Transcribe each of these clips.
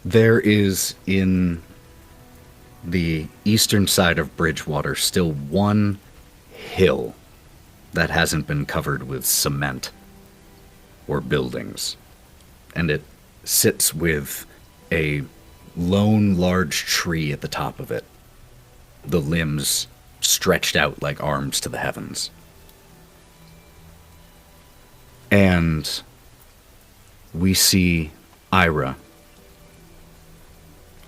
There is in the eastern side of Bridgewater still one hill that hasn't been covered with cement or buildings. And it sits with a lone large tree at the top of it, the limbs stretched out like arms to the heavens. And we see Ira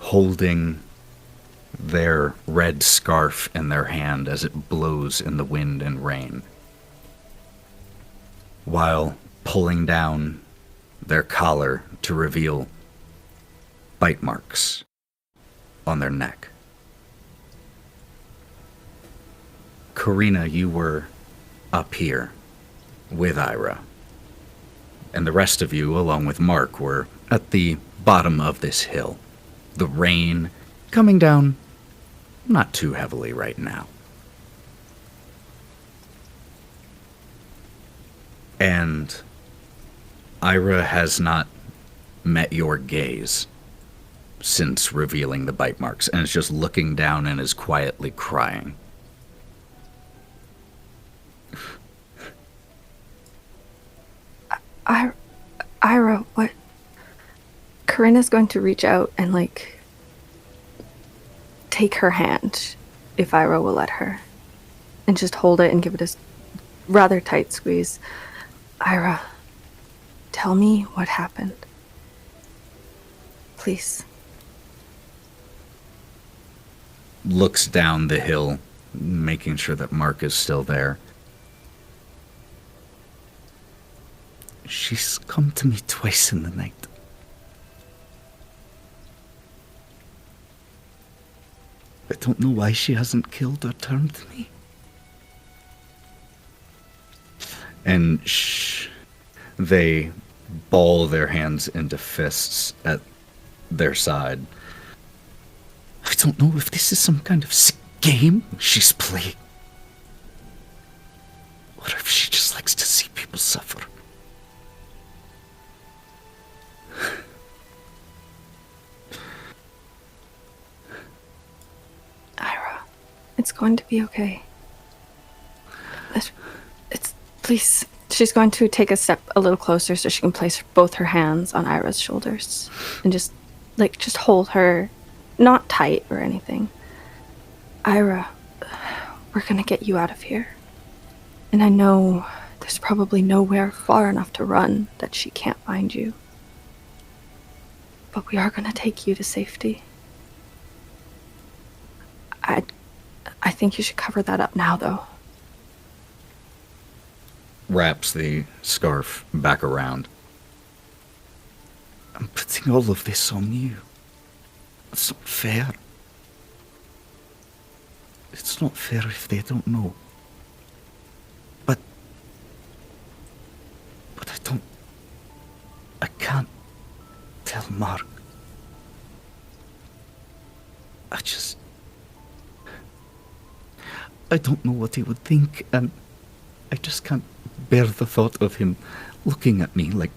holding their red scarf in their hand as it blows in the wind and rain, while pulling down their collar to reveal bite marks on their neck. Karina, you were up here with Ira, and the rest of you, along with Mark, were at the bottom of this hill. The rain coming down not too heavily right now. And Ira has not met your gaze since revealing the bite marks, and is just looking down and is quietly crying. Ira, what? Karina's going to reach out and, take her hand, if Ira will let her, and just hold it and give it a rather tight squeeze. Ira, tell me what happened. Please. Looks down the hill, making sure that Mark is still there. She's come to me twice in the night. I don't know why she hasn't killed or turned me. And they ball their hands into fists at their side. I don't know if this is some kind of sick game she's playing, or if she just likes to see people suffer. Ira, it's going to be okay. It's please. She's going to take a step a little closer so she can place both her hands on Ira's shoulders and just hold her, not tight or anything. Ira, we're gonna get you out of here. And I know there's probably nowhere far enough to run that she can't find you. But we are gonna take you to safety. I think you should cover that up now, though. Wraps the scarf back around. I'm putting all of this on you. It's not fair. It's not fair if they don't know. But I can't tell Mark. I don't know what he would think, and I just can't bear the thought of him looking at me like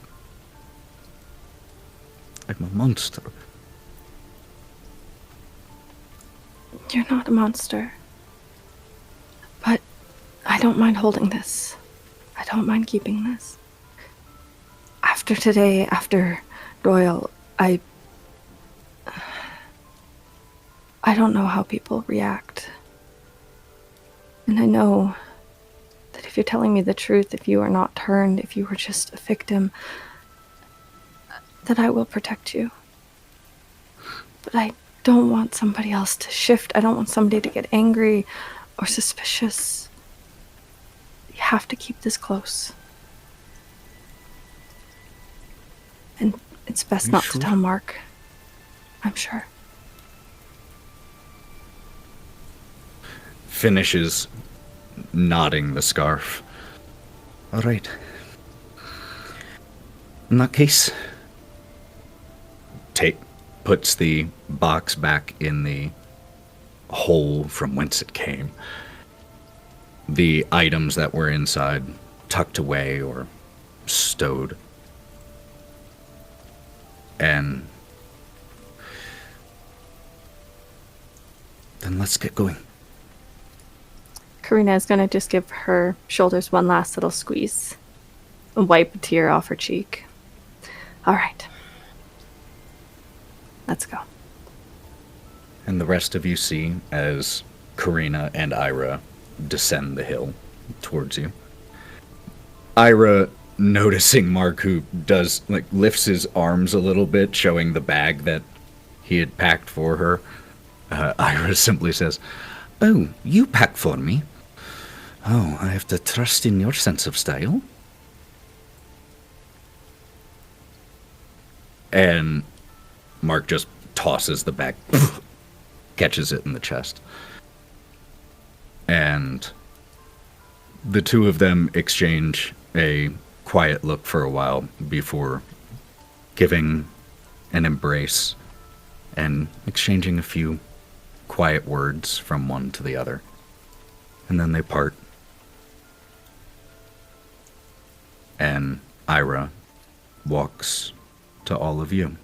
I'm a monster. You're not a monster. But I don't mind holding this. I don't mind keeping this. After today, after Doyle, I don't know how people react. And I know that if you're telling me the truth, if you are not turned, if you were just a victim, that I will protect you. But I don't want somebody else to shift. I don't want somebody to get angry or suspicious. You have to keep this close. And it's best not to tell Mark. I'm sure. Finishes knotting the scarf. All right. In that case, puts the box back in the hole from whence it came. The items that were inside tucked away or stowed. And Then let's get going. Karina is going to just give her shoulders one last little squeeze and wipe a tear off her cheek. All right. Let's go. And the rest of you see as Karina and Ira descend the hill towards you. Ira, noticing Mark, who lifts his arms a little bit, showing the bag that he had packed for her, Ira simply says, "Oh, you pack for me? Oh, I have to trust in your sense of style." And Mark just tosses the bag, catches it in the chest. And the two of them exchange a quiet look for a while before giving an embrace and exchanging a few quiet words from one to the other. And then they part. And Ira walks to all of you.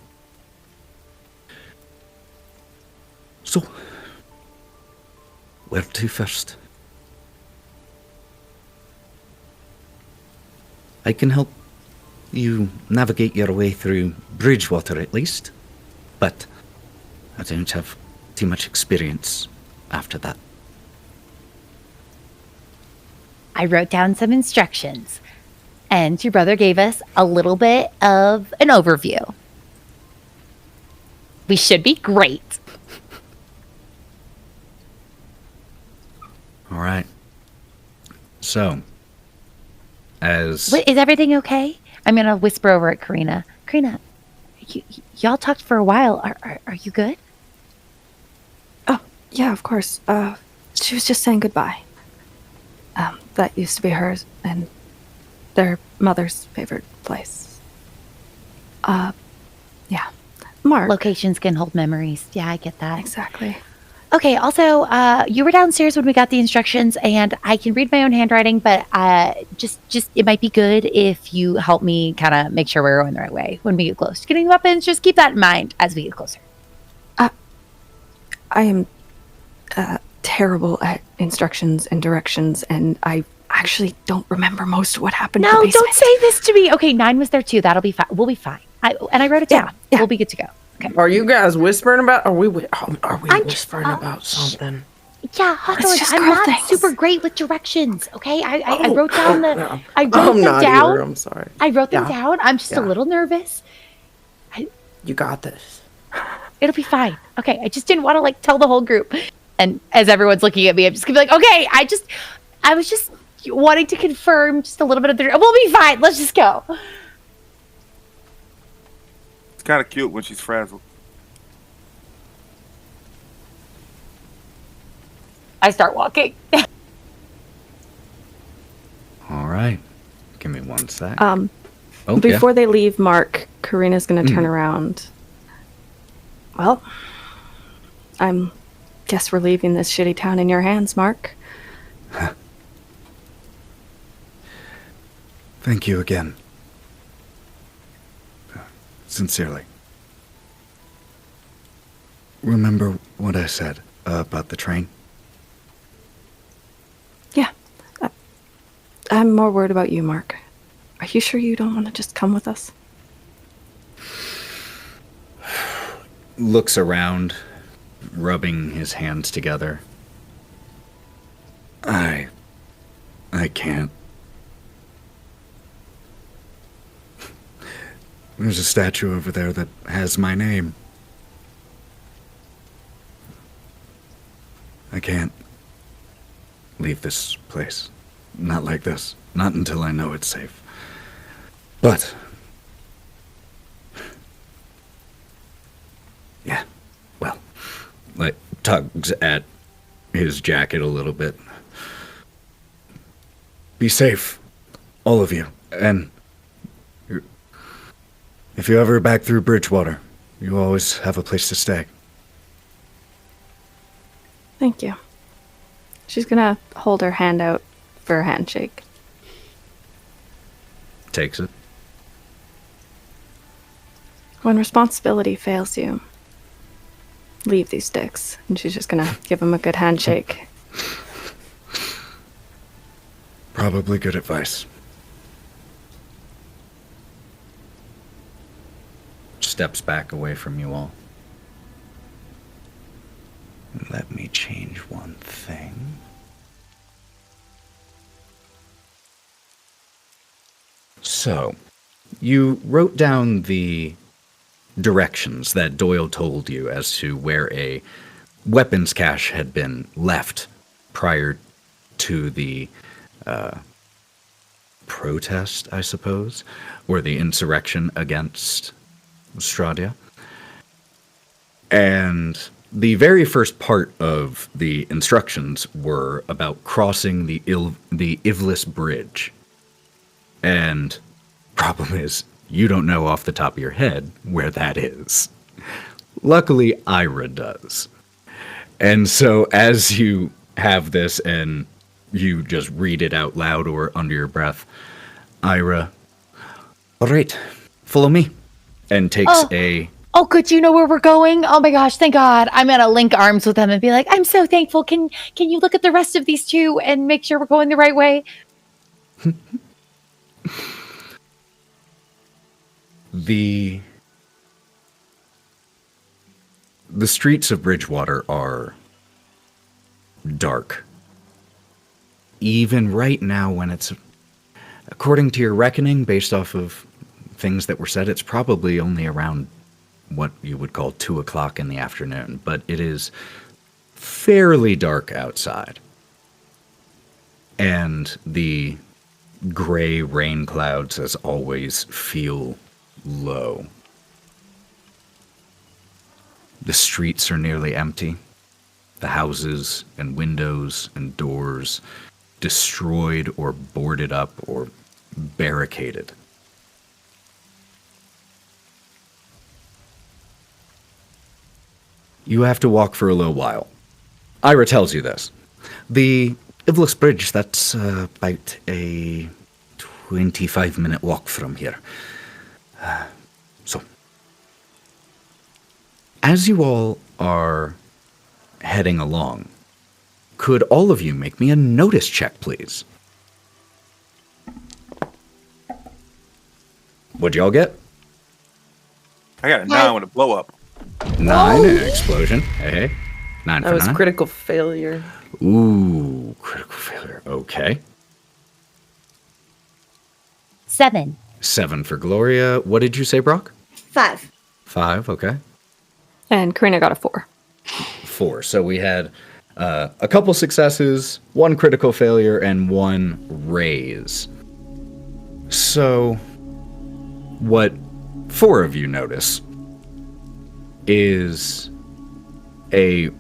So, where to first? I can help you navigate your way through Bridgewater at least, but I don't have too much experience after that. I wrote down some instructions, and your brother gave us a little bit of an overview. We should be great. All right. So, as... Wait, is everything okay? I'm going to whisper over at Karina. Karina, y'all talked for a while. Are you good? Oh, yeah, of course. She was just saying goodbye. That used to be hers and their mother's favorite place. Yeah. Mark. Locations can hold memories. Yeah, I get that. Exactly. Okay, also, you were downstairs when we got the instructions, and I can read my own handwriting, but just it might be good if you help me kind of make sure we're going the right way when we get close to getting weapons. Just keep that in mind as we get closer. I am terrible at instructions and directions, and I actually don't remember most of what happened in the No, basement. don't say this to me. Okay, Nyne was there too. That'll be fine. We'll be fine. I wrote it down. Yeah. We'll be good to go. Okay. Are you guys whispering about? Are we I'm whispering just, about something? Yeah, Hawthorne, just I'm girl not things. super great with directions. Okay, I wrote down No. I wrote I'm them not down. either. I'm sorry. I wrote them Yeah. down. I'm just a Yeah. little nervous. You got this. It'll be fine. Okay, I just didn't want to tell the whole group. And as everyone's looking at me, I'm just gonna be like, okay, I was just wanting to confirm just a little bit of we'll be fine. Let's just go. It's kind of cute when she's frazzled. I start walking. All right. Give me one sec. Before they leave, Mark, Karina's going to turn around. Well, guess we're leaving this shitty town in your hands, Mark. Thank you again. Sincerely. Remember what I said about the train? Yeah. I'm more worried about you, Mark. Are you sure you don't want to just come with us? Looks around, rubbing his hands together. I can't. There's a statue over there that has my name. I can't leave this place. Not like this. Not until I know it's safe. But... yeah, well, tugs at his jacket a little bit. Be safe, all of you. And if you're ever back through Bridgewater, you always have a place to stay. Thank you. She's going to hold her hand out for a handshake. Takes it. When responsibility fails you, leave these sticks. And she's just gonna give him a good handshake. Probably good advice. Steps back away from you all. Let me change one thing. So, you wrote down the directions that Doyle told you as to where a weapons cache had been left prior to the protest, I suppose, or the insurrection against Stradia. And the very first part of the instructions were about crossing the Ivlis Bridge. And problem is, you don't know off the top of your head where that is. Luckily, Ira does. And so as you have this and you just read it out loud or under your breath, Ira, all right, follow me, and takes a... Oh, good. You know where we're going? Oh my gosh, thank God. I'm going to link arms with them and be like, I'm so thankful. Can you look at the rest of these two and make sure we're going the right way? The streets of Bridgewater are dark. Even right now when it's, according to your reckoning, based off of things that were said, it's probably only around what you would call 2 o'clock in the afternoon, but it is fairly dark outside. And the gray rain clouds, as always, feel low. The streets are nearly empty. The houses and windows and doors destroyed or boarded up or barricaded. You have to walk for a little while. Ira tells you this. The Ivlis Bridge, that's about a 25-minute walk from here. So, as you all are heading along, could all of you make me a notice check, please? What'd y'all get? I got a 9 with a blow up. 9, an explosion. Hey, 9 That for was 9. critical failure. Ooh, critical failure. Okay. 7. 7 for Gloria. What did you say, Brawk? 5. 5, okay. And Karina got a 4. 4. So we had a couple successes, 1 critical failure, and 1 raise. So, what 4 of you notice is the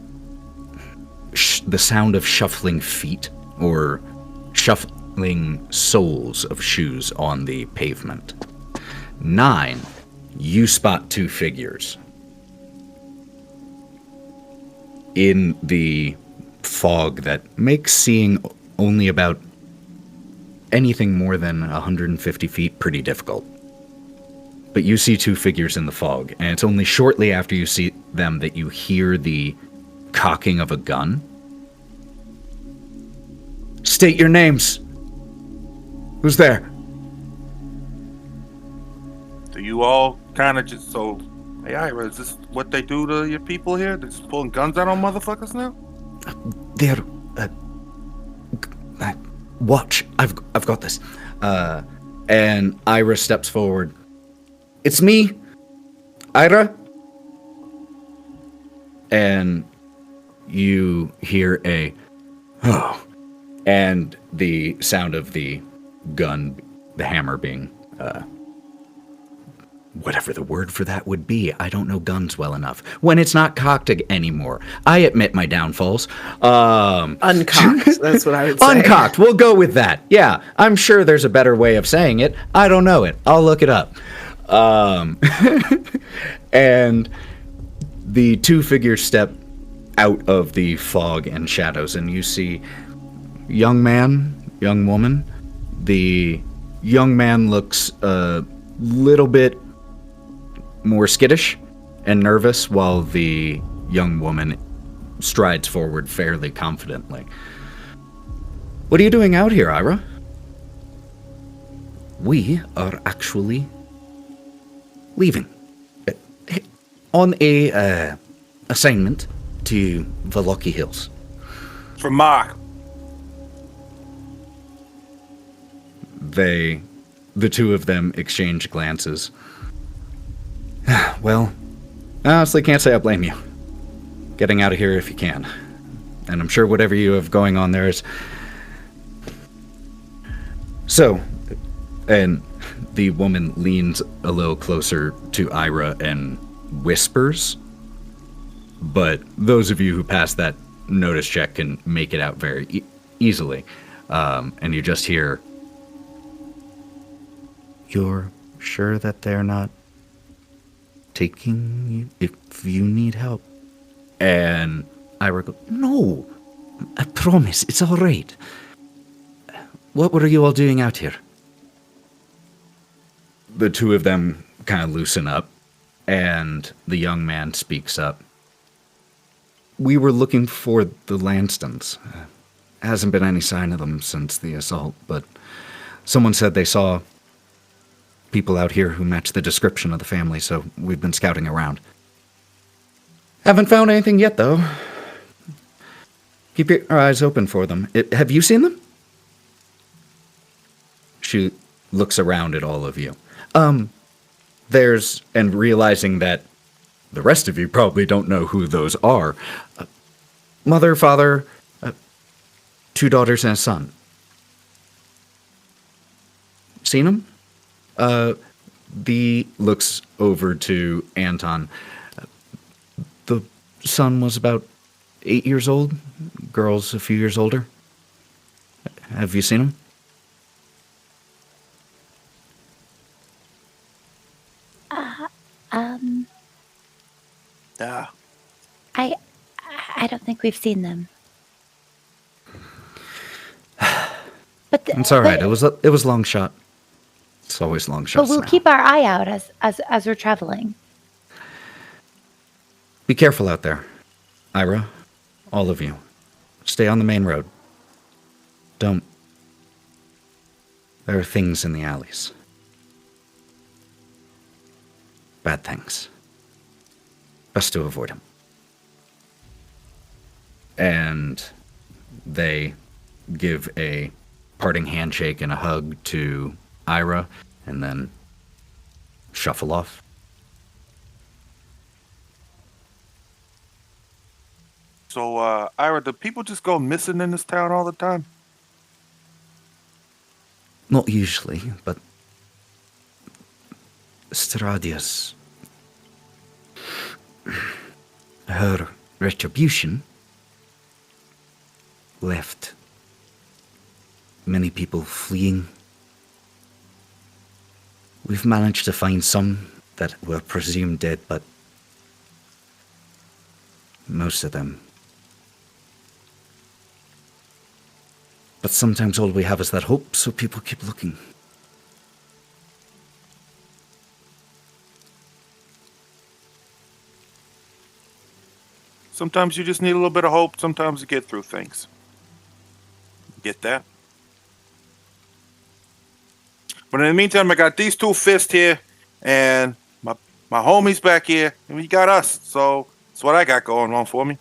sound of shuffling feet or shuffling soles of shoes on the pavement. 9, you spot 2 figures in the fog that makes seeing only about anything more than 150 feet pretty difficult. But you see 2 figures in the fog, and it's only shortly after you see them that you hear the cocking of a gun. State your names. Who's there? Do you all kind of just so? Hey, Ira, is this what they do to your people here? They're just pulling guns out on motherfuckers now? They're watch. I've got this. And Ira steps forward. It's me, Ira. And you hear a oh, and the sound of the gun, the hammer being whatever the word for that would be. I don't know guns well enough. When it's not cocked anymore. I admit my downfalls. Uncocked. That's what I would say. Uncocked. We'll go with that. Yeah, I'm sure there's a better way of saying it. I don't know it. I'll look it up. And the 2 figures step out of the fog and shadows, and you see young man, young woman. The young man looks a little bit more skittish and nervous, while the young woman strides forward fairly confidently. What are you doing out here, Ira? We are actually leaving. On a assignment to the Lucky Hills. From Mark. The two of them exchange glances. Well, I honestly can't say I blame you. Getting out of here if you can. And I'm sure whatever you have going on there is... So, and the woman leans a little closer to Ira and whispers, but those of you who pass that notice check can make it out very easily. And you just hear, "You're sure that they're not taking you if you need help?" And Ira goes, "No, I promise, it's all right. What were you all doing out here?" The two of them kind of loosen up, and the young man speaks up. "We were looking for the Lanstons. Hasn't been any sign of them since the assault, but someone said they saw people out here who match the description of the family, so we've been scouting around. Haven't found anything yet, though. Keep your eyes open for them. Have you seen them?" She looks around at all of you. And realizing that the rest of you probably don't know who those are. Mother, father, 2 daughters and a son. Seen them? Looks over to Anton. The son was about 8 years old. Girl's a few years older. Have you seen him? Yeah. I don't think we've seen them. But It's all right. It was long shot. It's always long shots. But we'll keep our eye out as we're traveling. Be careful out there, Ira. All of you, stay on the main road. Don't. There are things in the alleys. Bad things. Best to avoid them. And they give a parting handshake and a hug to Ira, and then shuffle off. So, Ira, do people just go missing in this town all the time? Not usually, but Stradia's, her retribution left many people fleeing. We've managed to find some that were presumed dead, but most of them. But sometimes all we have is that hope, so people keep looking. Sometimes you just need a little bit of hope, sometimes to get through things. Get that? But in the meantime, I got these 2 fists here, and my homie's back here, and we got us. So that's what I got going on for me.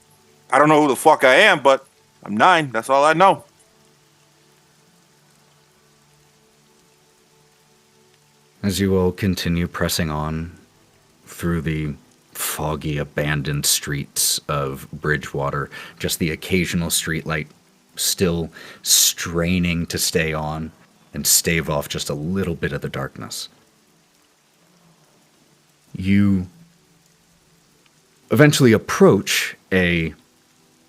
I don't know who the fuck I am, but I'm Nyne. That's all I know. As you all continue pressing on through the foggy, abandoned streets of Bridgewater, just the occasional streetlight still straining to stay on and stave off just a little bit of the darkness. You eventually approach a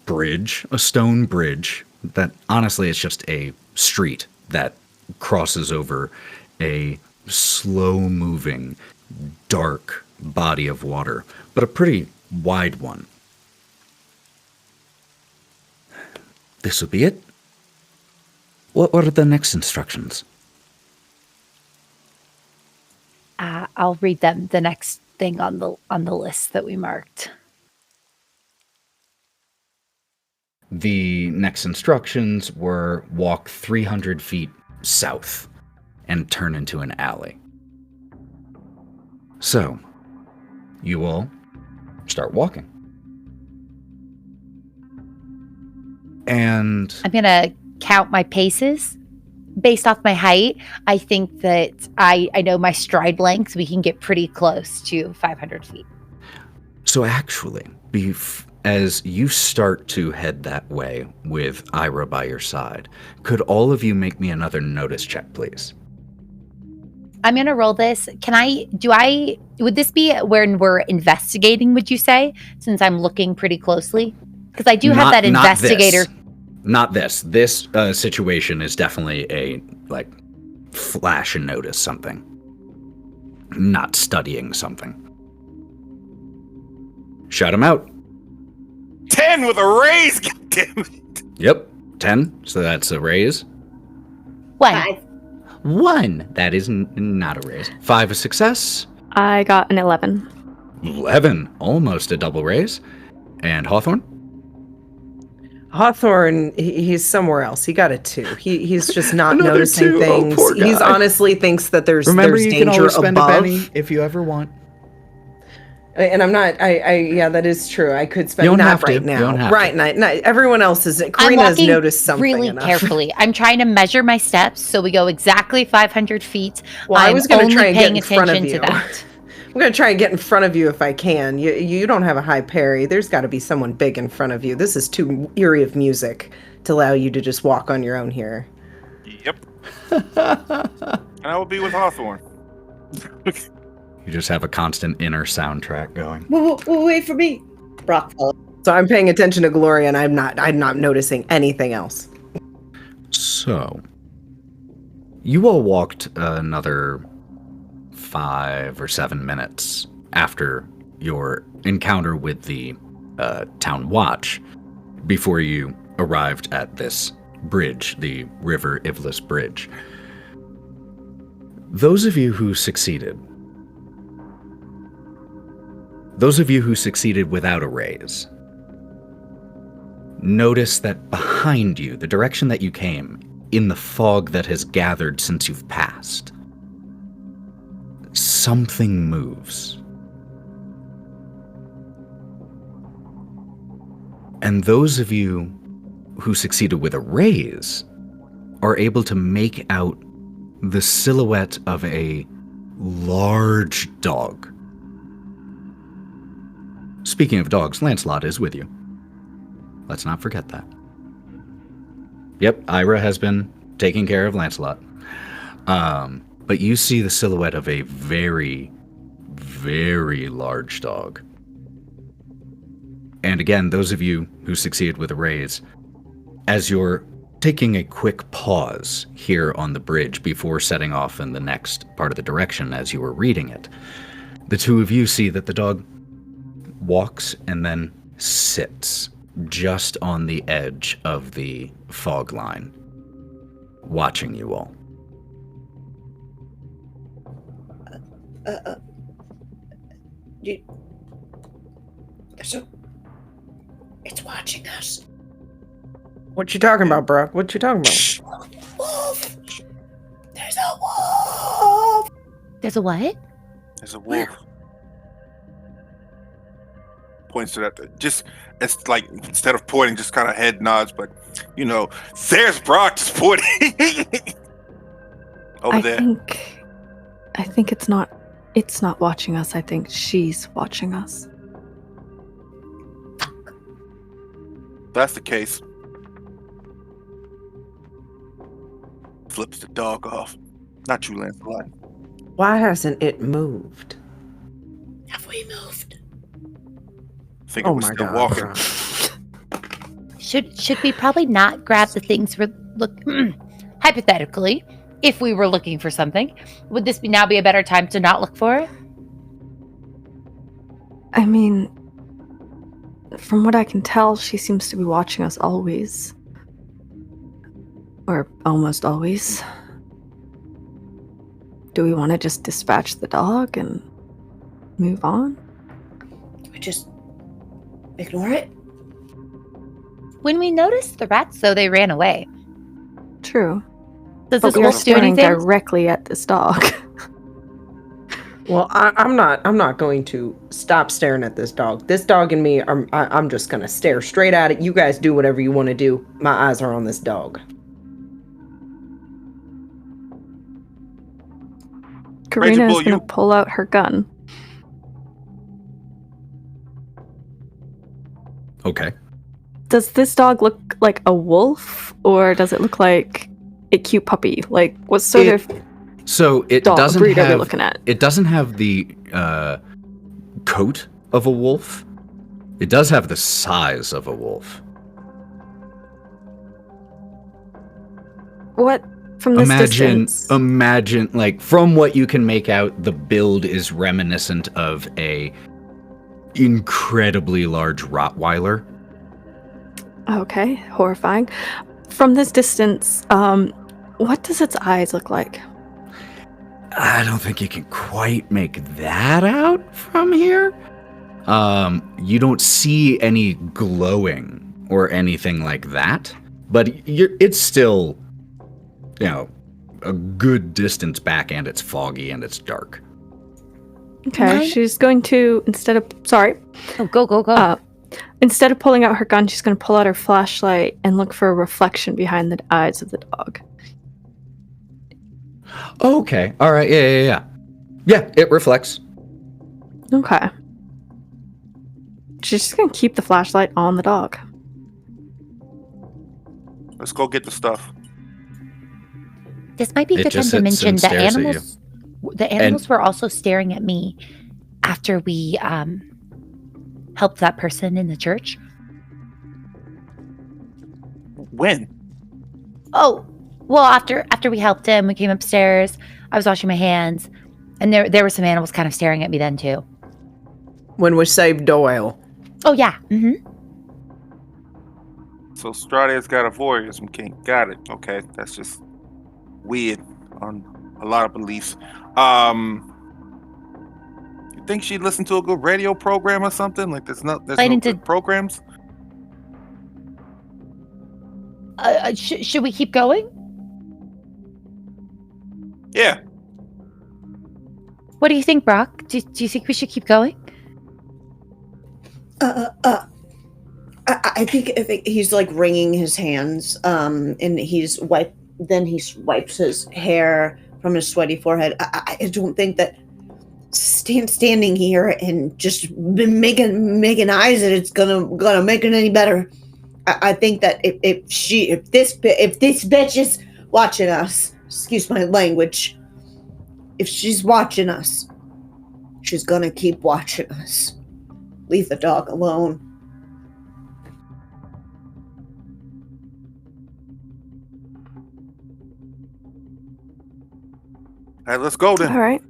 bridge, a stone bridge, that honestly is just a street that crosses over a slow-moving, dark body of water, but a pretty wide one. This will be it? What are the next instructions? I'll read them. The next thing on the list that we marked. The next instructions were walk 300 feet south and turn into an alley. So, you all start walking. And I'm going to count my paces based off my height. I think that I know my stride length. We can get pretty close to 500 feet. so actually, as you start to head that way with Ira by your side, could all of you make me another notice check, please? I'm going to roll this. Would this be when we're investigating, would you say, since I'm looking pretty closely? Because I do have that investigator. Not this. This situation is definitely a, flash and notice something. Not studying something. Shut him out. 10 with a raise, goddammit. Yep, 10. So that's a raise. 1. 1. That is not a raise. 5 a success. I got an 11. 11. Almost a double raise. And Hawthorne? Hawthorne, he's somewhere else. He got a 2. He's just not Another noticing 2. things. Oh, poor guy. He's honestly thinks that there's Remember, you can danger always spend above. a penny if you ever want. And I'm not. Yeah, that is true. I could spend You don't not have to. right You now. don't have right, to. not everyone else is. I'm Karina has walking noticed something really enough. carefully. I'm trying to measure my steps so we go exactly 500 feet. Well, I was going to try and get paying in front of attention you. to that. I'm going to try and get in front of you if I can. You don't have a high parry. There's got to be someone big in front of you. This is too eerie of music to allow you to just walk on your own here. Yep. And I will be with Hawthorne. You just have a constant inner soundtrack going. Wait for me. Brawk follows. So I'm paying attention to Gloria, and I'm not noticing anything else. So, you all walked another 5 or 7 minutes after your encounter with the town watch before you arrived at this bridge, the River Ivlis Bridge. Those of you who succeeded without a raise, notice that behind you, the direction that you came, in the fog that has gathered since you've passed, something moves. And those of you who succeeded with a raise are able to make out the silhouette of a large dog. Speaking of dogs, Lancelot is with you. Let's not forget that. Yep, Ira has been taking care of Lancelot. But you see the silhouette of a very, very large dog. And again, those of you who succeeded with a raise, as you're taking a quick pause here on the bridge before setting off in the next part of the direction as you were reading it, the two of you see that the dog walks and then sits just on the edge of the fog line, watching you all. It's watching us. What you talking about, bro? What you talking about? Wolf! There's a wolf! There's a what? There's a wolf. Points to that. Just, it's like, instead of pointing, just kind of head nods, but, there's Brawk just pointing. Over there. I think it's not watching us. I think she's watching us. If that's the case. Flips the dog off. Not you, Lancelot. Why hasn't it moved? Have we moved? I think it was still walking. bro. Should we probably not grab the things we're hypothetically, if we were looking for something, would this now be a better time to not look for it? I mean, from what I can tell, she seems to be watching us always. Or almost always. Do we want to just dispatch the dog and move on? Do we just ignore it? When we noticed the rats, though, they ran away. True. Does But this we are wolf do staring anything? directly at this dog. Well, I'm not going to stop staring at this dog. This dog and me, I'm just gonna stare straight at it. You guys do whatever you want to do. My eyes are on this dog. Karina is Bull, going you- to pull out her gun. Okay. Does this dog look like a wolf, or does it look like a cute puppy? Like, what sort of So it dog doesn't breed are we have looking at? it doesn't have the coat of a wolf. It does have the size of a wolf. What from this distance? Imagine, like, from what you can make out, the build is reminiscent of a incredibly large Rottweiler. Okay, horrifying. From this distance, what does its eyes look like? I don't think you can quite make that out from here. You don't see any glowing or anything like that, but it's still, a good distance back, and it's foggy and it's dark. Okay, Nyne? she's going to, instead of Go. instead of pulling out her gun, she's going to pull out her flashlight and look for a reflection behind the eyes of the dog. Okay, all right, yeah. Yeah, it reflects. Okay. She's just going to keep the flashlight on the dog. Let's go get the stuff. This might be a It good time just to sits mention and the stares at you. animals. The animals were also staring at me after we helped that person in the church. When? Oh, well, after we helped him, we came upstairs. I was washing my hands, and there were some animals kind of staring at me then too. When we saved Doyle. Oh yeah. Mm-hmm. So Strade's got a voyeurism kink. Got it. Okay, that's just weird on a lot of beliefs. You think she'd listen to a good radio program or something? Like there's no good programs. Should we keep going? Yeah. What do you think, Brawk? Do you think we should keep going? I think he's like wringing his hands, and he wipes his hair from his sweaty forehead. I don't think that standing here and just making eyes that it's gonna make it any better. I think that if this bitch is watching us, excuse my language, if she's watching us, she's gonna keep watching us. Leave the dog alone. All right, let's go then. All right.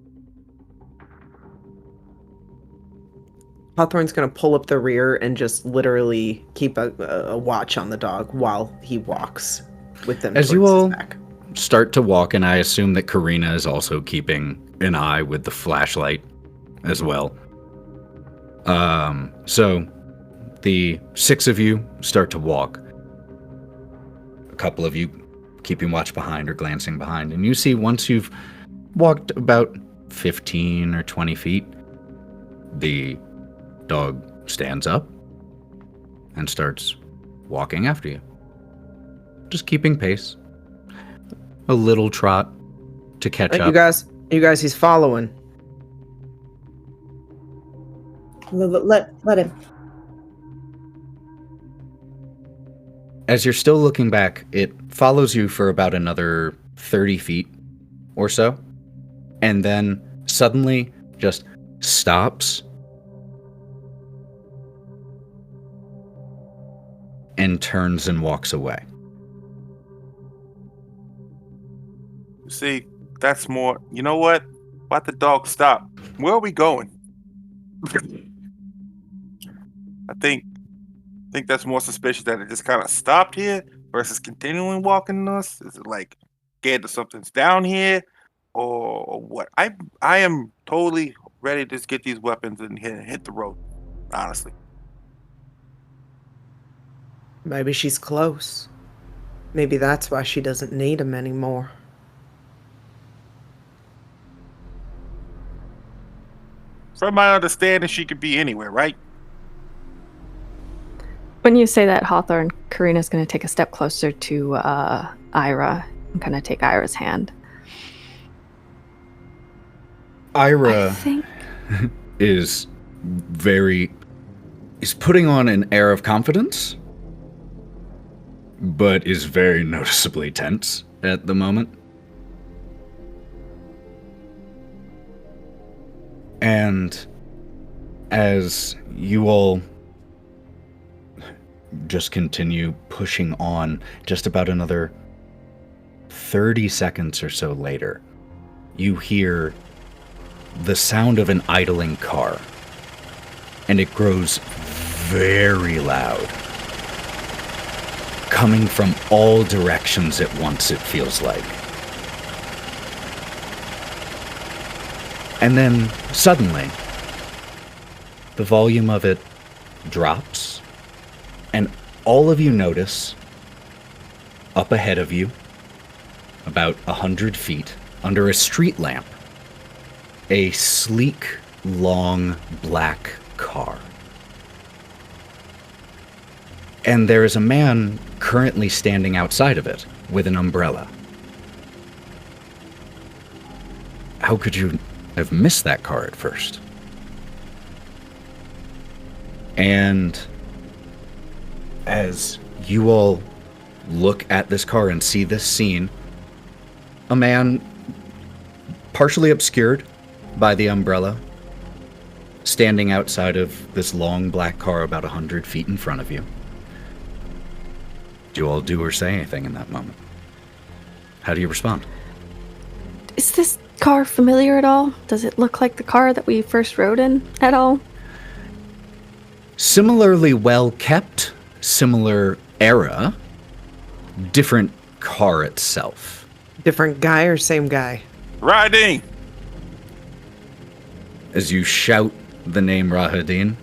Hawthorne's gonna pull up the rear and just literally keep a watch on the dog while he walks with them. As you towards his all back. start to walk, and I assume that Karina is also keeping an eye with the flashlight as well. So the six of you start to walk. A couple of you keeping watch behind or glancing behind, and you see once you've walked about 15 or 20 feet, the dog stands up and starts walking after you. Just keeping pace. A little trot to catch up. You guys, he's following. Let him. As you're still looking back, it follows you for about another 30 feet or so, and then suddenly just stops and turns and walks away. See, that's more. You know what? Why'd the dog stop? Where are we going? I think that's more suspicious that it just kind of stopped here versus continuing walking us. Is it like scared that something's down here, or what? I am totally ready to just get these weapons and hit the road. Honestly. Maybe she's close. Maybe that's why she doesn't need him anymore. From my understanding, she could be anywhere, right? When you say that, Hawthorne, Karina's going to take a step closer to Ira and kind of take Ira's hand. Ira I think is putting on an air of confidence, but is very noticeably tense at the moment. And as you all just continue pushing on, just about another 30 seconds or so later, you hear the sound of an idling car, and it grows very loud, coming from all directions at once, it feels like. And then, suddenly, the volume of it drops, and all of you notice, up ahead of you, about 100 feet, under a street lamp, a sleek, long, black car. And there is a man currently standing outside of it with an umbrella. How could you have missed that car at first? And as you all look at this car and see this scene, a man partially obscured by the umbrella, standing outside of this long black car about 100 feet in front of you. Do you all do or say anything in that moment? How do you respond? Is this car familiar at all? Does it look like the car that we first rode in at all? Similarly well kept, similar era, different car itself. Different guy or same guy? Riding! As you shout the name Rahadin,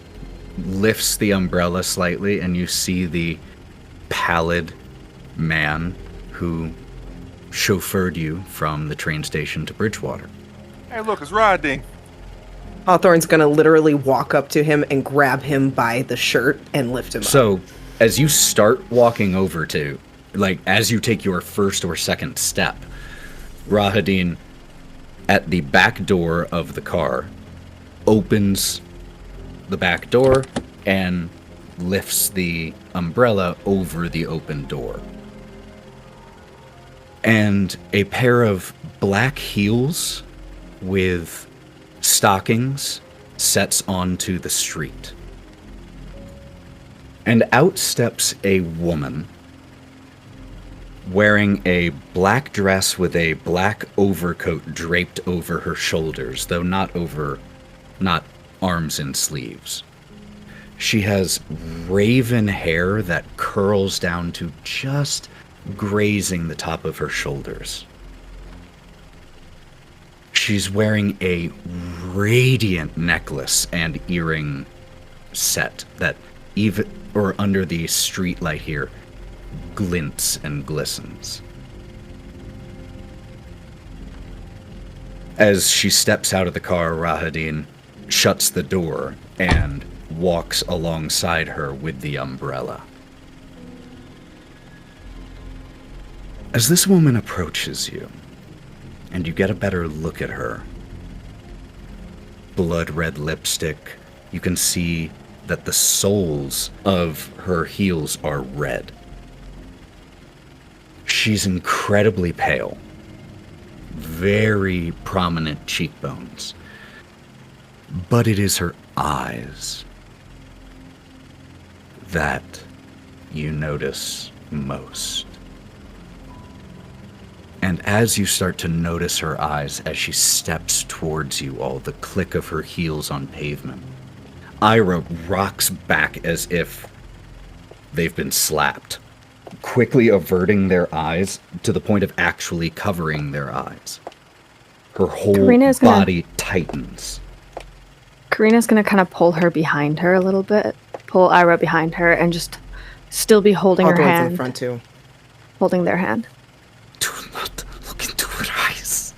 lifts the umbrella slightly, and you see the pallid man who chauffeured you from the train station to Bridgewater. Hey, look, it's Riding. Hawthorne's gonna literally walk up to him and grab him by the shirt and lift him up. So, as you start walking over to, like, as you take your first or second step, Rahadin, at the back door of the car, opens the back door and lifts the umbrella over the open door. And a pair of black heels with stockings sets onto the street. And out steps a woman wearing a black dress with a black overcoat draped over her shoulders, though not arms and sleeves. She has raven hair that curls down to just grazing the top of her shoulders. She's wearing a radiant necklace and earring set that even under the street light here glints and glistens. As she steps out of the car, Rahadin shuts the door and walks alongside her with the umbrella. As this woman approaches you, and you get a better look at her, blood red lipstick, you can see that the soles of her heels are red. She's incredibly pale, very prominent cheekbones, but it is her eyes that you notice most. And as you start to notice her eyes as she steps towards you all, the click of her heels on pavement, Ira rocks back as if they've been slapped, quickly averting their eyes to the point of actually covering their eyes. Her whole body tightens. Karina's going to kind of pull her behind her a little bit, pull Ira behind her, and just still be holding her Hawthorne's hand. in front too. Holding their hand. Do not look into her eyes.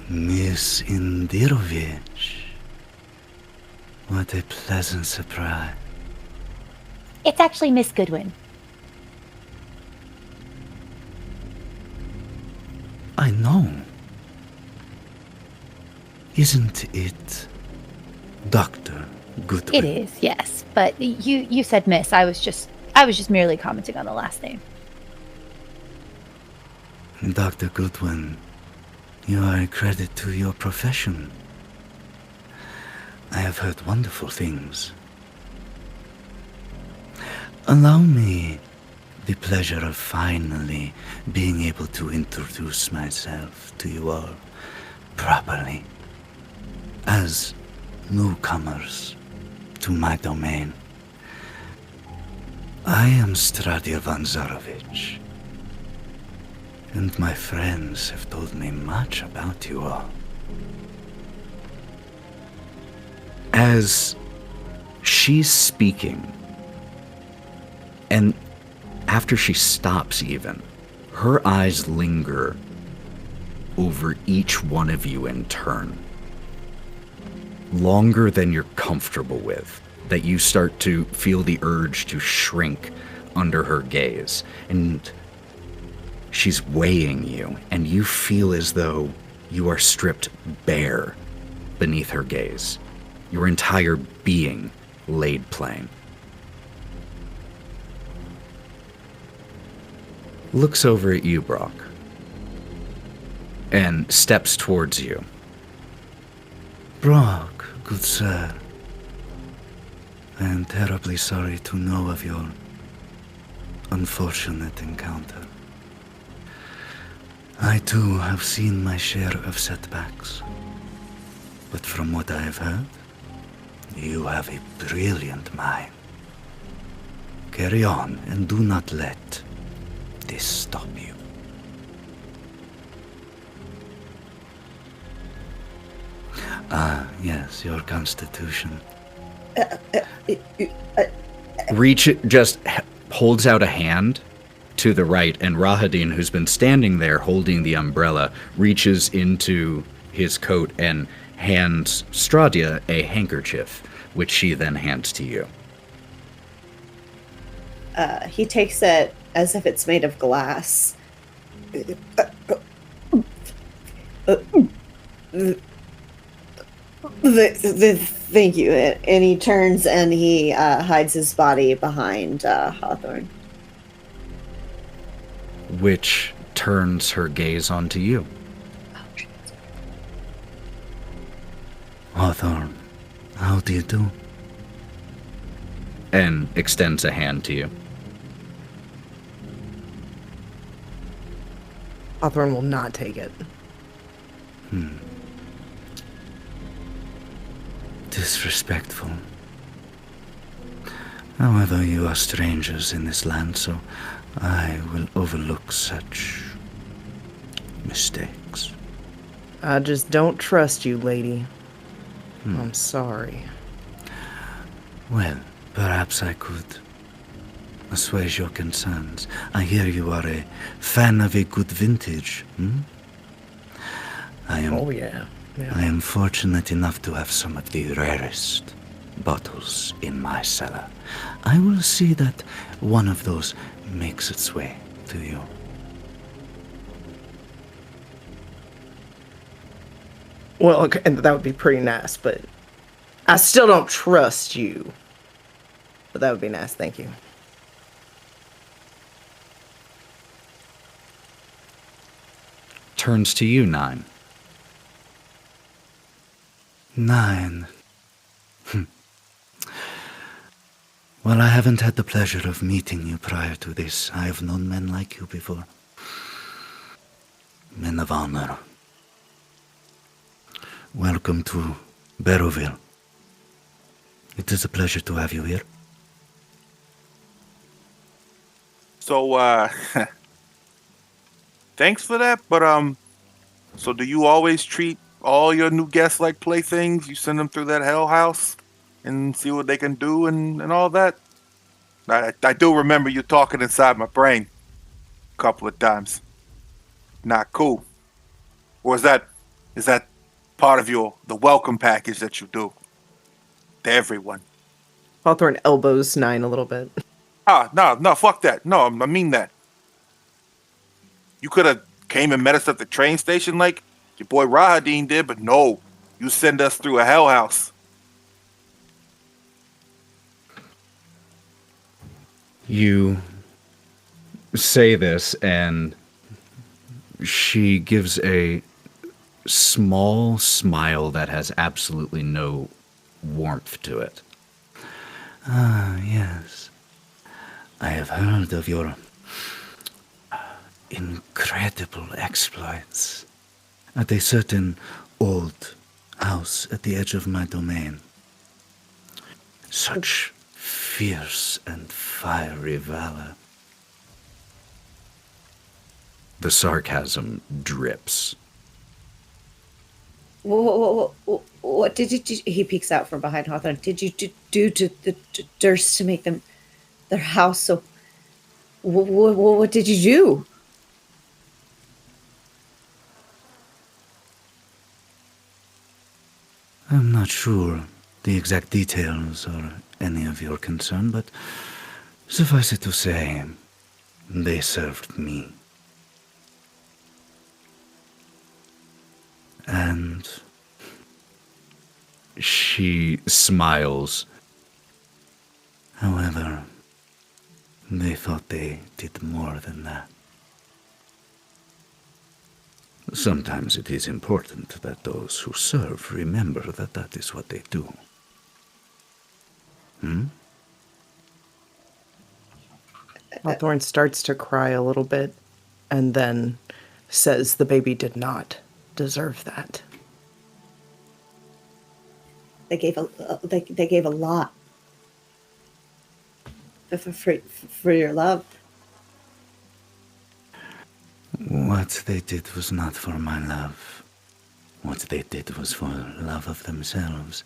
Miss Indirovich. What a pleasant surprise. It's actually Miss Goodwin. I know. Isn't it Dr. Goodwin? It is, yes. But you said Miss. I was just merely commenting on the last name. Dr. Goodwin, you are a credit to your profession. I have heard wonderful things. Allow me the pleasure of finally being able to introduce myself to you all properly as newcomers to my domain. I am Stradia von Zarovich, and my friends have told me much about you all. As she's speaking, and after she stops even, her eyes linger over each one of you in turn. Longer than you're comfortable with, that you start to feel the urge to shrink under her gaze. And she's weighing you, and you feel as though you are stripped bare beneath her gaze. Your entire being laid plain. Looks over at you, Brawk, and steps towards you. Brawk, good sir. I am terribly sorry to know of your unfortunate encounter. I too have seen my share of setbacks. But from what I have heard, you have a brilliant mind. Carry on and do not let this stop you. Ah, yes, your constitution. Just holds out a hand to the right, and Rahadin, who's been standing there holding the umbrella, reaches into his coat and hands Stradia a handkerchief, which she then hands to you. He takes it as if it's made of glass. Thank you. And he turns and he hides his body behind Hawthorne. Which turns her gaze onto you. Hawthorne, how do you do? And extends a hand to you. Hawthorne will not take it. Disrespectful. However, you are strangers in this land, so I will overlook such mistakes. I just don't trust you, lady. I'm sorry. Well, perhaps I could assuage your concerns. I hear you are a fan of a good vintage, Oh, yeah. I am fortunate enough to have some of the rarest bottles in my cellar. I will see that one of those makes its way to you. Well, okay, and that would be pretty nice, but I still don't trust you. But that would be nice, thank you. Turns to you, Nyne. Nyne. Well, I haven't had the pleasure of meeting you prior to this. I have known men like you before. Men of honor. Welcome to Barrowville. It is a pleasure to have you here. So, thanks for that, but, so do you always treat all your new guests like playthings? You send them through that hell house? and see what they can do and all that. I do remember you talking inside my brain a couple of times. Not cool. Or is that part of the welcome package that you do to everyone? Hawthorne elbows Nyne a little bit. No, fuck that. No, I mean that. You could have came and met us at the train station like your boy Rahadin did, but no, you send us through a hell house. You say this, and she gives a small smile that has absolutely no warmth to it. Ah, yes. I have heard of your incredible exploits at a certain old house at the edge of my domain. Such fierce and fiery valor. The sarcasm drips. What did you do? He peeks out from behind Hawthorne. Did you do to the Durst to make them their house so? What did you do? I'm not sure the exact details are any of your concern, but suffice it to say, they served me. And She smiles. however, they thought they did more than that. Sometimes it is important that those who serve remember that that is what they do. Hawthorne starts to cry a little bit and then says the baby did not deserve that. They gave a lot for your love. What they did was not for my love. What they did was for love of themselves.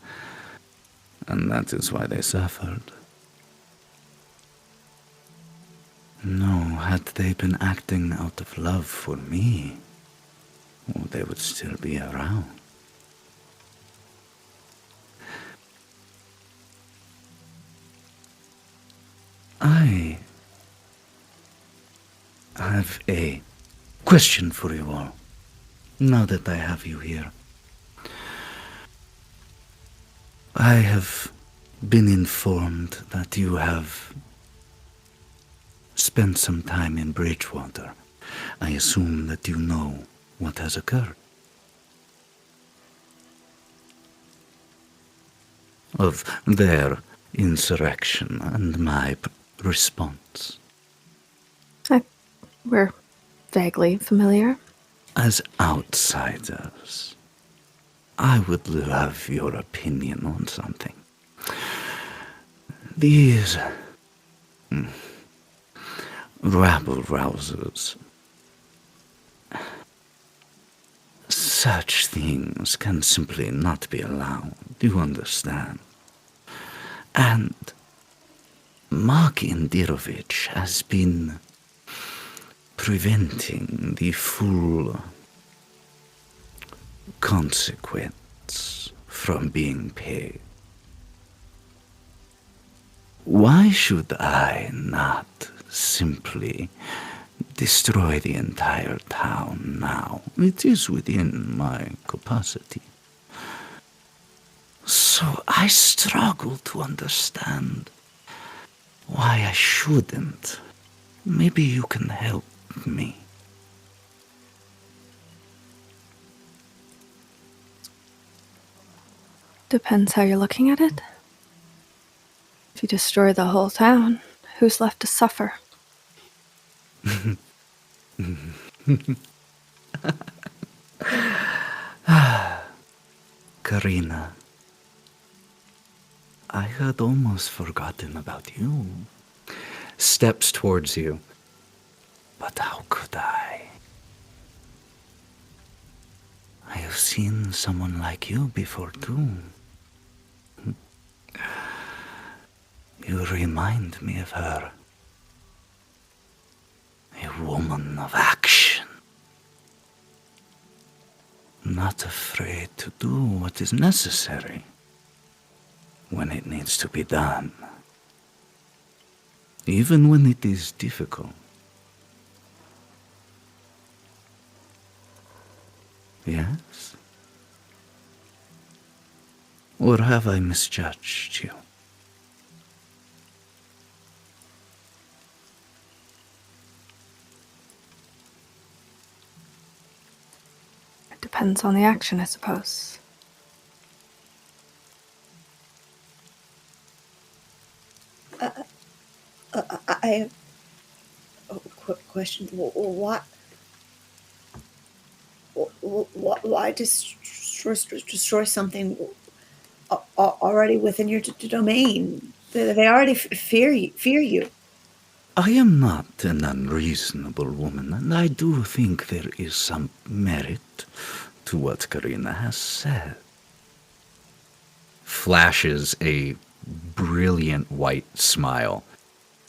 And that is why they suffered. No, had they been acting out of love for me, they would still be around. I have a question for you all, now that I have you here. I have been informed that you have spent some time in Bridgewater. I assume that you know what has occurred. Of their insurrection and my response. We're vaguely familiar. As outsiders, I would love your opinion on something. These rabble-rousers, such things can simply not be allowed, you understand? And Mark Indirovich has been preventing the full consequence from being paid. Why should I not simply destroy the entire town now? It is within my capacity. So I struggle to understand why I shouldn't. Maybe you can help me. Depends how you're looking at it. If you destroy the whole town, who's left to suffer? Karina, I had almost forgotten about you. Steps towards you. But how could I? I have seen someone like you before, too. You remind me of her. A woman of action. Not afraid to do what is necessary when it needs to be done. Even when it is difficult. Yes? Or have I misjudged you? It depends on the action, I suppose. I have a quick question. Why destroy something already within your domain? They already fear you. I am not an unreasonable woman, and I do think there is some merit to what Karina has said. Flashes a brilliant white smile,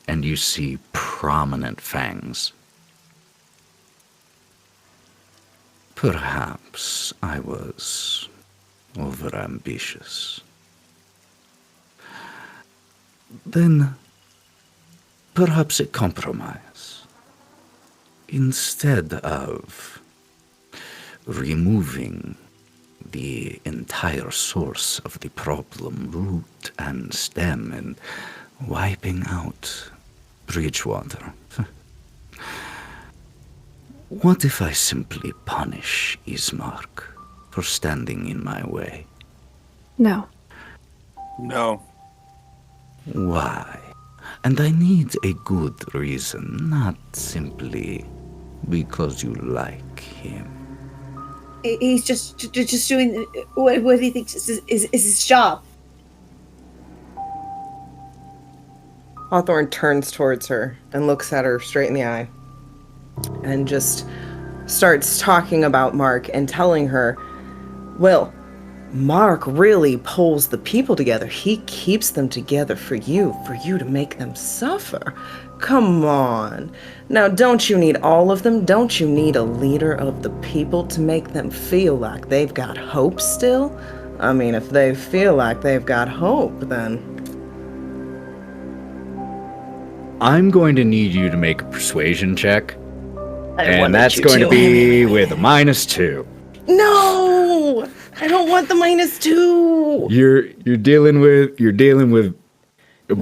and you see prominent fangs. Perhaps I was overambitious. Then, perhaps a compromise. Instead of removing the entire source of the problem, root and stem, and wiping out Bridgewater. What if I simply punish Ismark for standing in my way? No. No. Why? And I need a good reason, not simply because you like him. He's just doing what he thinks is his job. Hawthorne turns towards her and looks at her straight in the eye and just starts talking about Mark and telling her, well, Mark really pulls the people together. He keeps them together for you to make them suffer. Come on. Now, don't you need all of them? Don't you need a leader of the people to make them feel like they've got hope still? I mean, if they feel like they've got hope, then... I'm going to need you to make a persuasion check. And that's going to be with a -2. No! I don't want the -2! You're dealing with a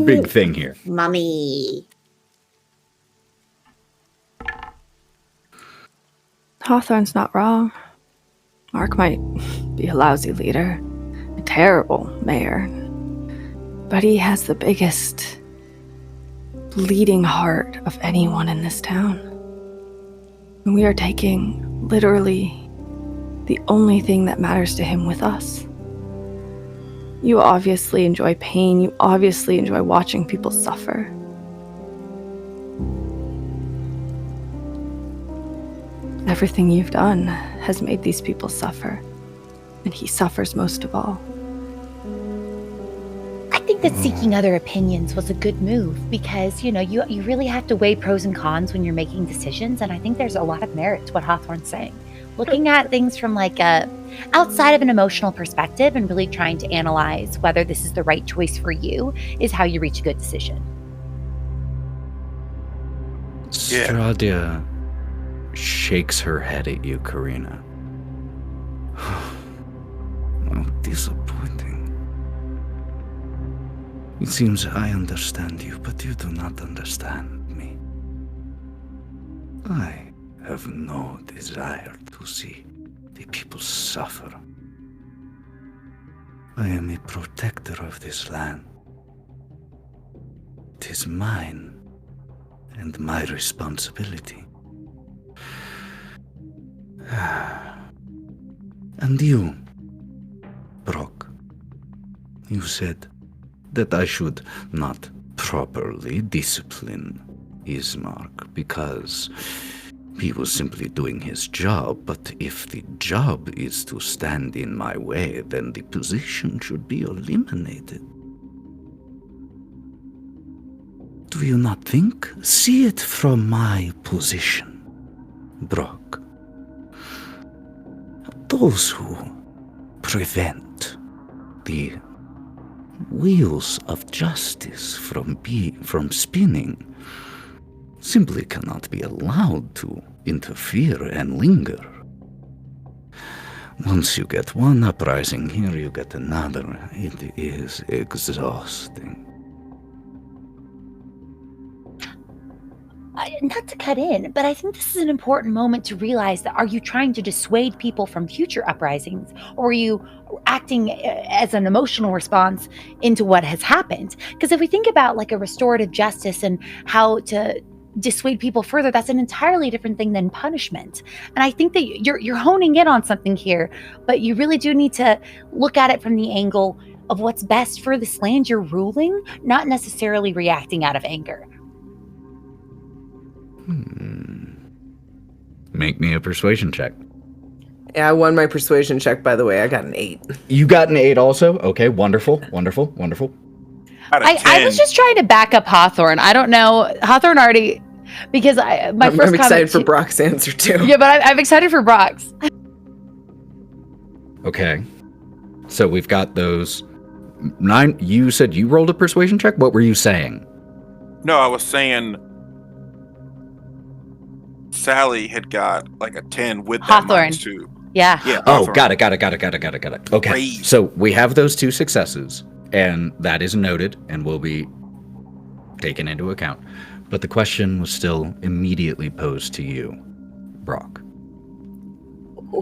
big thing here. Mommy. Hawthorne's not wrong. Mark might be a lousy leader, a terrible mayor, but he has the biggest bleeding heart of anyone in this town. And we are taking literally the only thing that matters to him with us. You obviously enjoy pain. You obviously enjoy watching people suffer. Everything you've done has made these people suffer, and he suffers most of all. I think that seeking other opinions was a good move because, you really have to weigh pros and cons when you're making decisions. And I think there's a lot of merit to what Hawthorne's saying. Looking at things from outside of an emotional perspective and really trying to analyze whether this is the right choice for you is how you reach a good decision. Stradia shakes her head at you, Karina. How disappointing. It seems I understand you, but you do not understand me. I have no desire to see the people suffer. I am a protector of this land. It is mine and my responsibility. And you, Brawk, you said that I should not properly discipline Ismark because He was simply doing his job, but if the job is to stand in my way, then the position should be eliminated. Do you not think? See it from my position, Brawk. Those who prevent the wheels of justice from spinning simply cannot be allowed to interfere and linger. Once you get one uprising here, you get another. It is exhausting. Not to cut in, but I think this is an important moment to realize that are you trying to dissuade people from future uprisings, or are you acting as an emotional response into what has happened? Because if we think about like a restorative justice and how to dissuade people further, that's an entirely different thing than punishment. And I think that you're honing in on something here, but you really do need to look at it from the angle of what's best for this land you're ruling, not necessarily reacting out of anger. Make me a persuasion check. Yeah, I won my persuasion check, by the way. I got an 8. You got an 8 also? Okay, wonderful. I was just trying to back up Hawthorne. I don't know. Hawthorne already, because I'm excited for Brock's answer too. Yeah, but I'm excited for Brock's. Okay. So we've got those. Nyne, you said you rolled a persuasion check? What were you saying? No, I was saying Sally had got like a 10 with that Hawthorne. -2. Yeah. Yeah. Oh, Hawthorne. got it. Okay. Great. So we have those 2 successes, and that is noted and will be taken into account. But the question was still immediately posed to you, Brawk. I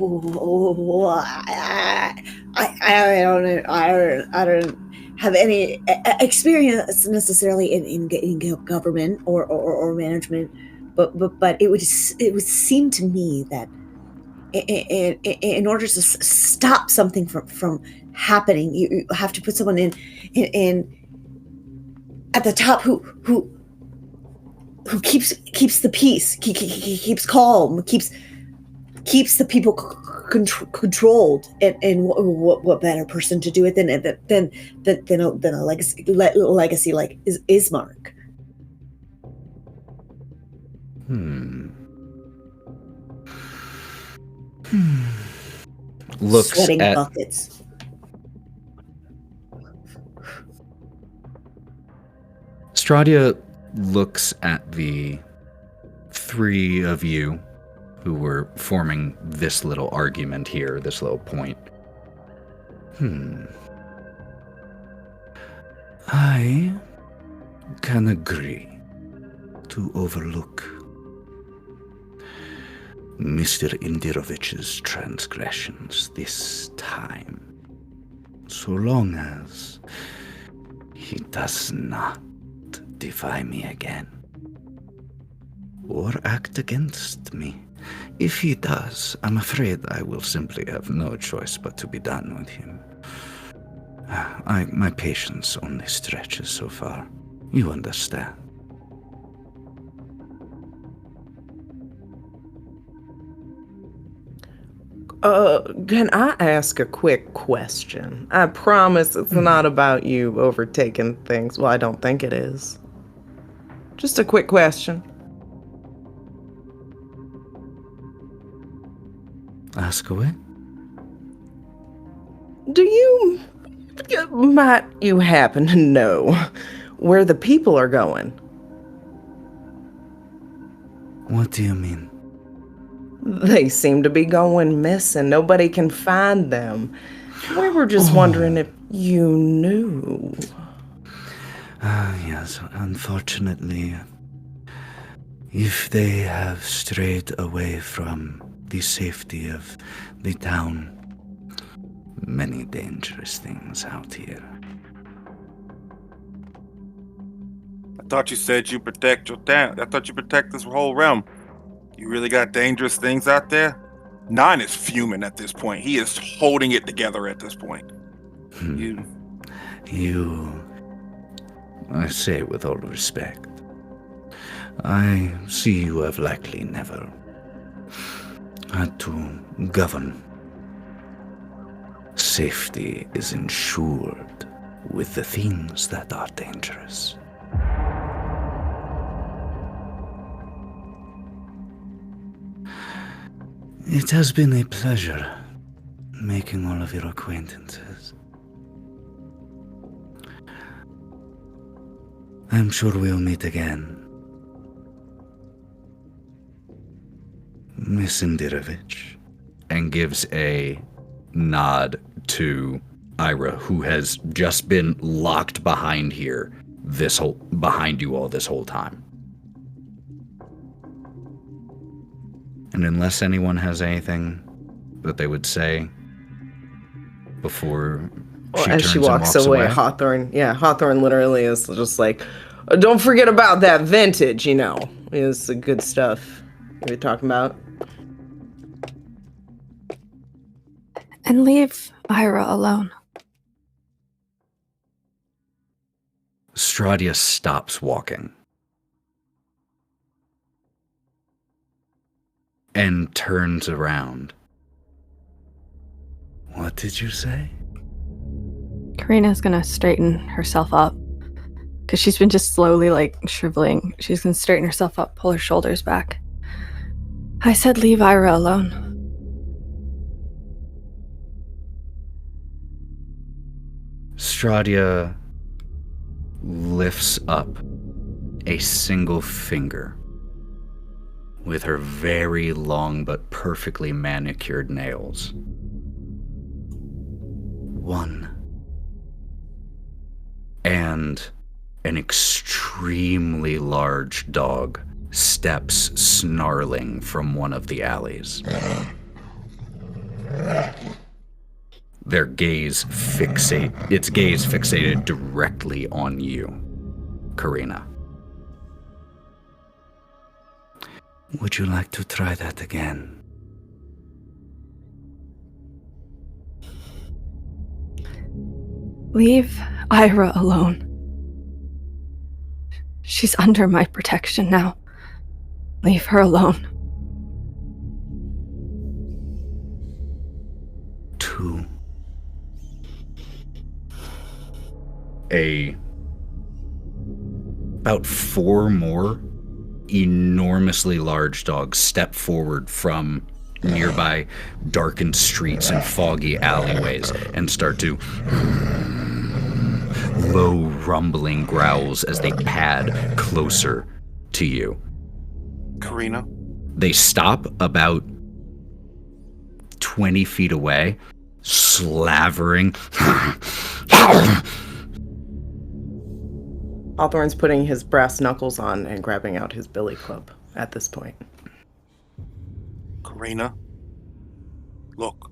don't have any experience necessarily in government or management, but it would seem to me that in order to stop something from happening, you have to put someone in at the top who keeps the peace, keeps calm, keeps the people controlled, and what better person to do it than a legacy like Ismark. Looks Sweating at buckets. Stradia looks at the 3 of you who were forming this little argument here, this little point. I can agree to overlook Mr. Indirovich's transgressions this time, so long as he does not defy me again or act against me. If he does, I'm afraid I will simply have no choice but to be done with him. My patience only stretches so far. You understand. Can I ask a quick question? I promise it's not about you overtaking things. Well, I don't think it is. Just a quick question. Ask away. Might you happen to know where the people are going? What do you mean? They seem to be going missing. Nobody can find them. We were just wondering if you knew. Yes, unfortunately, if they have strayed away from the safety of the town, many dangerous things out here. I thought you said you protect your town. I thought you protect this whole realm. You really got dangerous things out there? Nyne is fuming at this point. He is holding it together at this point. I say with all respect, I see you have likely never had to govern. Safety is ensured with the things that are dangerous. It has been a pleasure making all of your acquaintances. I'm sure we'll meet again. Miss Indirovich. And gives a nod to Ira, who has just been locked behind behind you all this whole time. And unless anyone has anything that they would say before she As turns she and walks away, Hawthorne literally is just like, don't forget about that vintage, It's the good stuff we were talking about. And leave Ira alone. Stradia stops walking and turns around. What did you say? Karina's gonna straighten herself up because she's been just slowly shriveling. She's gonna straighten herself up, pull her shoulders back. I said leave Ira alone. Stradia lifts up a single finger with her very long but perfectly manicured nails. One. And an extremely large dog steps snarling from one of the alleys. Its gaze fixated directly on you, Karina. Would you like to try that again? Leave Ira alone. She's under my protection now. Leave her alone. 2. About 4 more enormously large dogs step forward from nearby darkened streets and foggy alleyways and start to low rumbling growls as they pad closer to you. Karina? They stop about 20 feet away, slavering. Hawthorne's putting his brass knuckles on and grabbing out his billy club at this point. Karina? Look.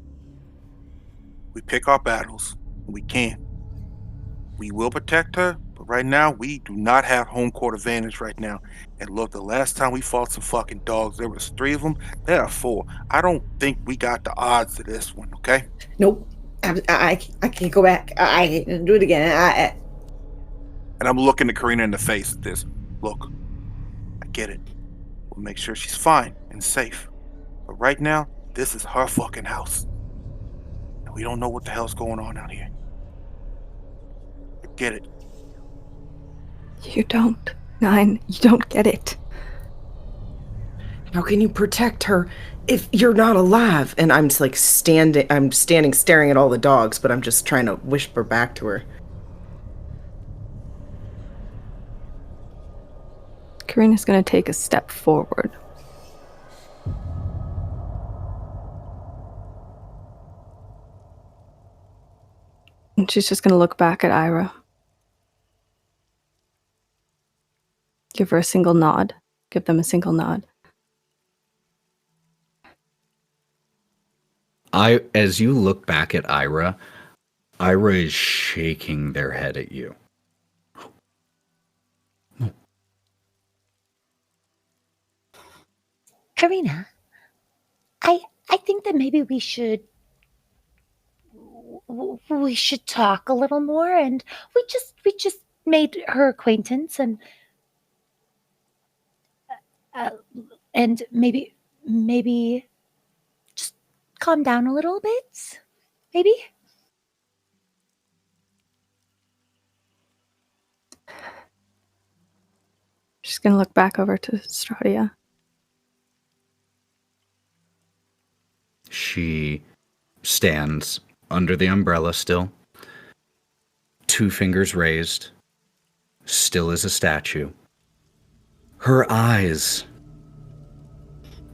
We pick our battles. We can. We will protect her, but right now, we do not have home court advantage right now. And look, the last time we fought some fucking dogs, there was 3 of them. There are 4. I don't think we got the odds to this one, okay? Nope. I can't go back. I can do it again. And I'm looking at Karina in the face at this. Look, I get it. We'll make sure she's fine and safe. But right now, this is her fucking house. And we don't know what the hell's going on out here. I get it. You don't, Nyne. You don't get it. How can you protect her if you're not alive? And I'm just standing staring at all the dogs, but I'm just trying to whisper back to her. Karina's gonna take a step forward. And she's just gonna look back at Ira. Give her a single nod. Give them a single nod. As you look back at Ira is shaking their head at you. Karina, I think that maybe we should talk a little more, and we just made her acquaintance, and maybe calm down a little bit, maybe? She's gonna look back over to Stradia. She stands under the umbrella still, 2 fingers raised, still as a statue. Her eyes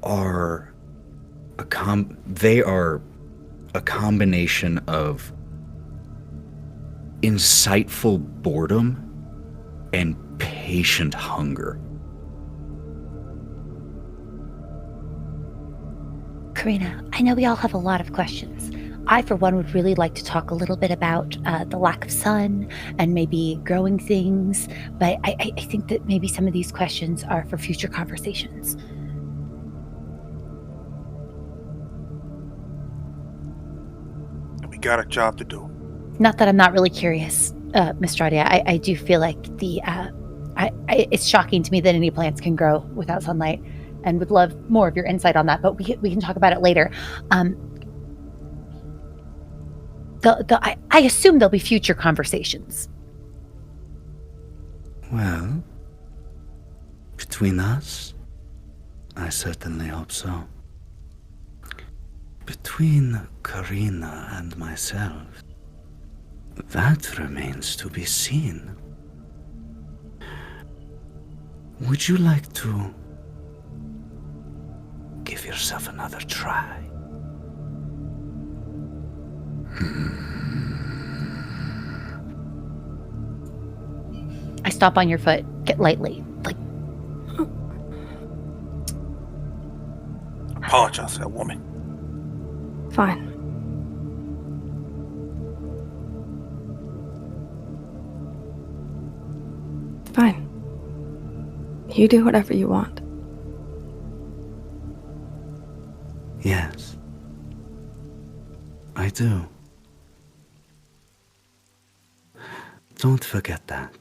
are they are a combination of insightful boredom and patient hunger. Karina, I know we all have a lot of questions. I, for one, would really like to talk a little bit about the lack of sun and maybe growing things, but I think that maybe some of these questions are for future conversations. We got a job to do. Not that I'm not really curious, Miss Stradia. I do feel like it's shocking to me that any plants can grow without sunlight, and would love more of your insight on that, but we can talk about it later. I assume there'll be future conversations. Well, between us, I certainly hope so. Between Karina and myself, that remains to be seen. Would you like to give yourself another try? I stomp on your foot, get lightly, like. Apologize to that woman. Fine. Fine. You do whatever you want. Yes, I do. Don't forget that.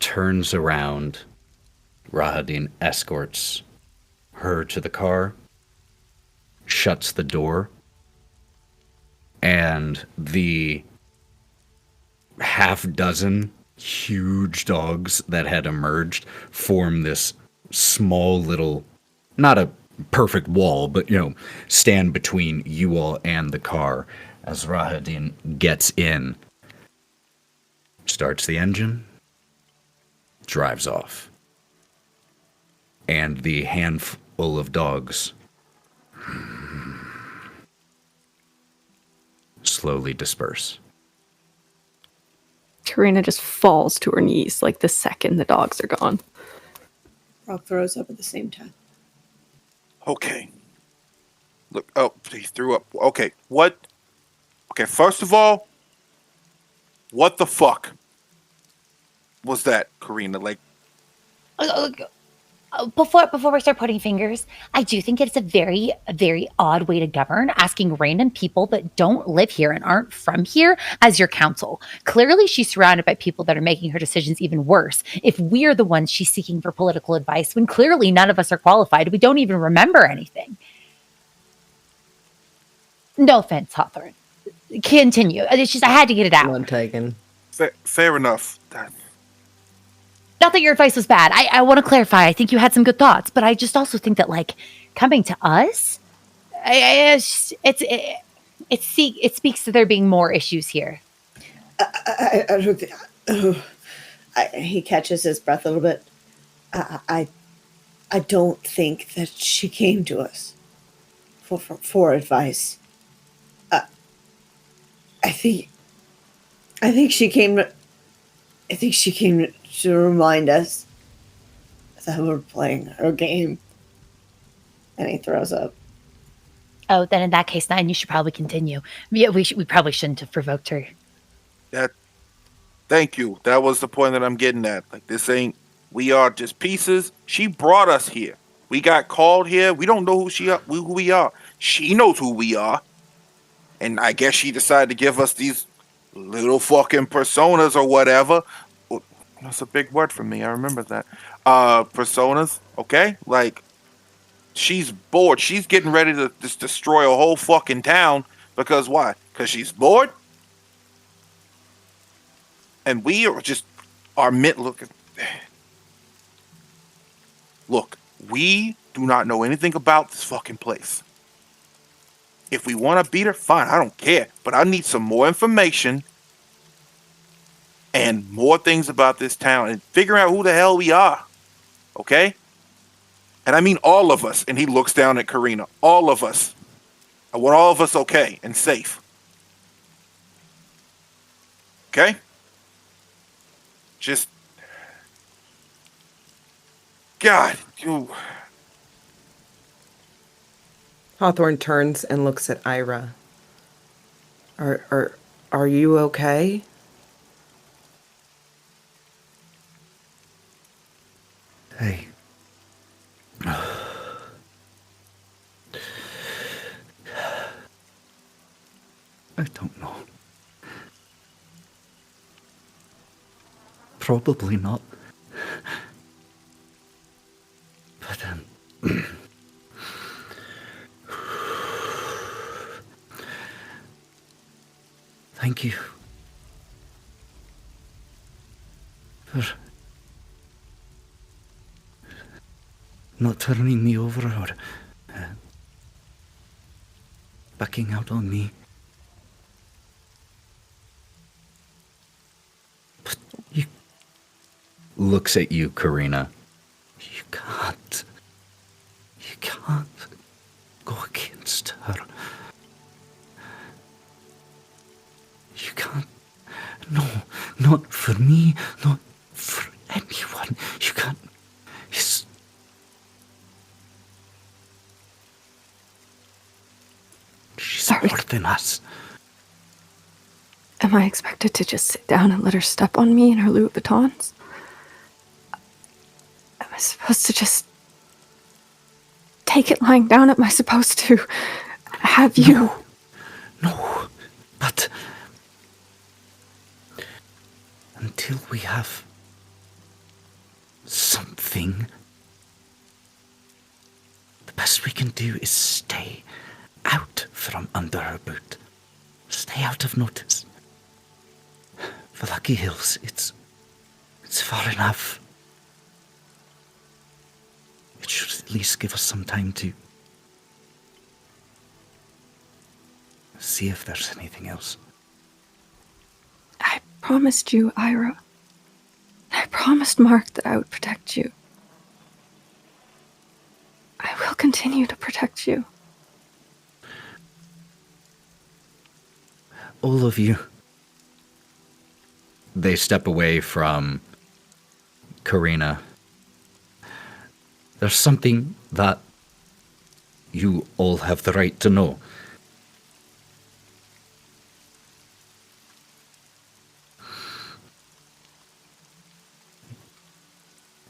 Turns around. Rahadin escorts her to the car, shuts the door, and the half-dozen huge dogs that had emerged form this small little, not a perfect wall, but, stand between you all and the car as Rahadin gets in, starts the engine, drives off. And the handful of dogs slowly disperse. Karina just falls to her knees like the second the dogs are gone. Brawk throws up at the same time. Okay. Look, oh, he threw up. Okay, what? Okay, first of all, what the fuck was that, Karina? Like, Before we start pointing fingers, I do think it's a very, very odd way to govern, asking random people that don't live here and aren't from here as your counsel. Clearly, she's surrounded by people that are making her decisions even worse. If we're the ones she's seeking for political advice, when clearly none of us are qualified, we don't even remember anything. No offense, Hawthorne. Continue. It's just I had to get it out. One taken. fair enough. Not that your advice was bad. I want to clarify. I think you had some good thoughts, but I just also think that, like, coming to us, it speaks to there being more issues here. I don't think. He catches his breath a little bit. I don't think that she came to us for advice. I think she came. I think she came to remind us that we're playing her game. And he throws up. Oh, then in that case, Nyne, you should probably continue. Yeah, we probably shouldn't have provoked her. Thank you. That was the point that I'm getting at. Like, this ain't. We are just pieces. She brought us here. We got called here. We don't know who we are. She knows who we are. And I guess she decided to give us these little fucking personas or whatever. That's a big word for me. I remember that. Personas, okay? Like, she's bored. She's getting ready to just destroy a whole fucking town because why? Because she's bored. And we are just look, we do not know anything about this fucking place. If we want to beat her, fine, I don't care. But I need some more information and more things about this town and figuring out who the hell we are. Okay? And I mean all of us. And he looks down at Karina. All of us. I want all of us okay and safe. Okay? Just... God, you... Hawthorne turns and looks at Ira. Are you okay? Hey. I don't know. Probably not. But, thank you for not turning me over or backing out on me. But you... Looks at you, Karina. You can't go against her. You can't. No, not for me, not for anyone. You can't. She's Sorry. more than us. Am I expected to just sit down and let her step on me in her Louis Vuittons? Am I supposed to just take it lying down? Am I supposed to have you? No, but until we have something, the best we can do is stay out from under her boot. Stay out of notice. For Lucky Hills, it's far enough. It should at least give us some time to see if there's anything else. I promised you, Ira. I promised Mark that I would protect you. I will continue to protect you. All of you. They step away from Karina. There's something that you all have the right to know.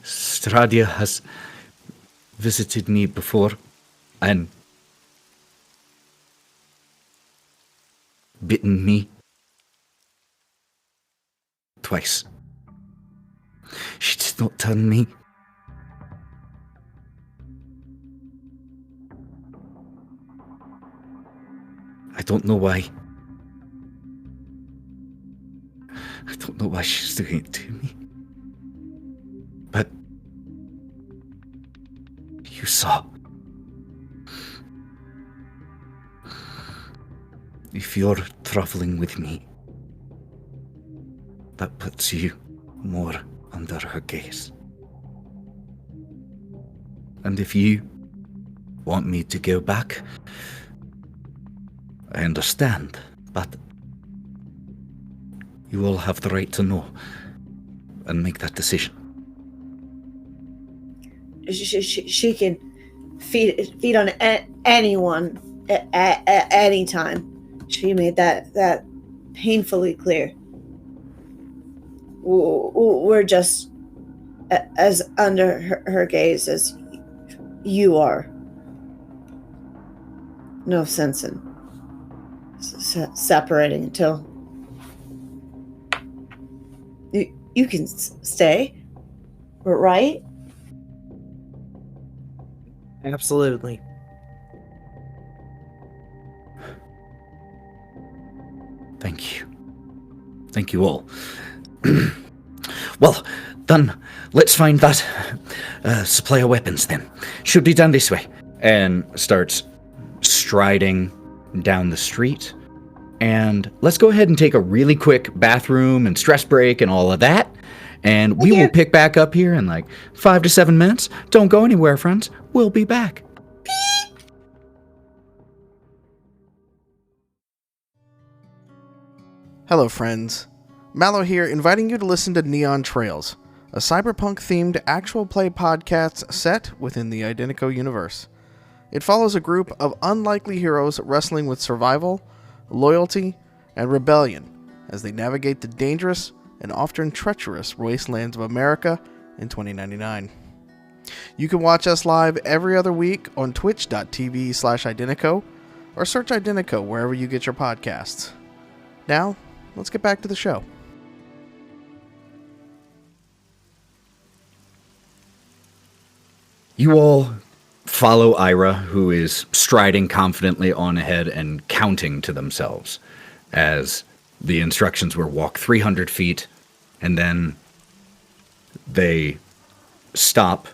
Stradia has visited me before and bitten me twice. She did not turn me. I don't know why. I don't know why she's doing it to me. But you saw. If you're traveling with me, that puts you more under her gaze. And if you want me to go back, I understand, but you all have the right to know and make that decision. She can feed on anyone at any time. She made that painfully clear. We're just as under her gaze as you are. No sense in separating until you can stay, right? Absolutely. Thank you. Thank you all. Well, then, let's find that supply of weapons then. Should be done this way. And starts striding down the street. And let's go ahead and take a really quick bathroom and stress break and all of that. And we will pick back up here in like 5 to 7 minutes. Don't go anywhere, friends. We'll be back. Hello, friends. Mallow here, inviting you to listen to Neon Trails, a cyberpunk-themed actual play podcast set within the Identico universe. It follows a group of unlikely heroes wrestling with survival, loyalty, and rebellion as they navigate the dangerous and often treacherous wastelands of America in 2099. You can watch us live every other week on twitch.tv/Identico or search Identico wherever you get your podcasts. Now, let's get back to the show. You all follow Ira, who is striding confidently on ahead and counting to themselves, as the instructions were walk 300 feet, and then they stop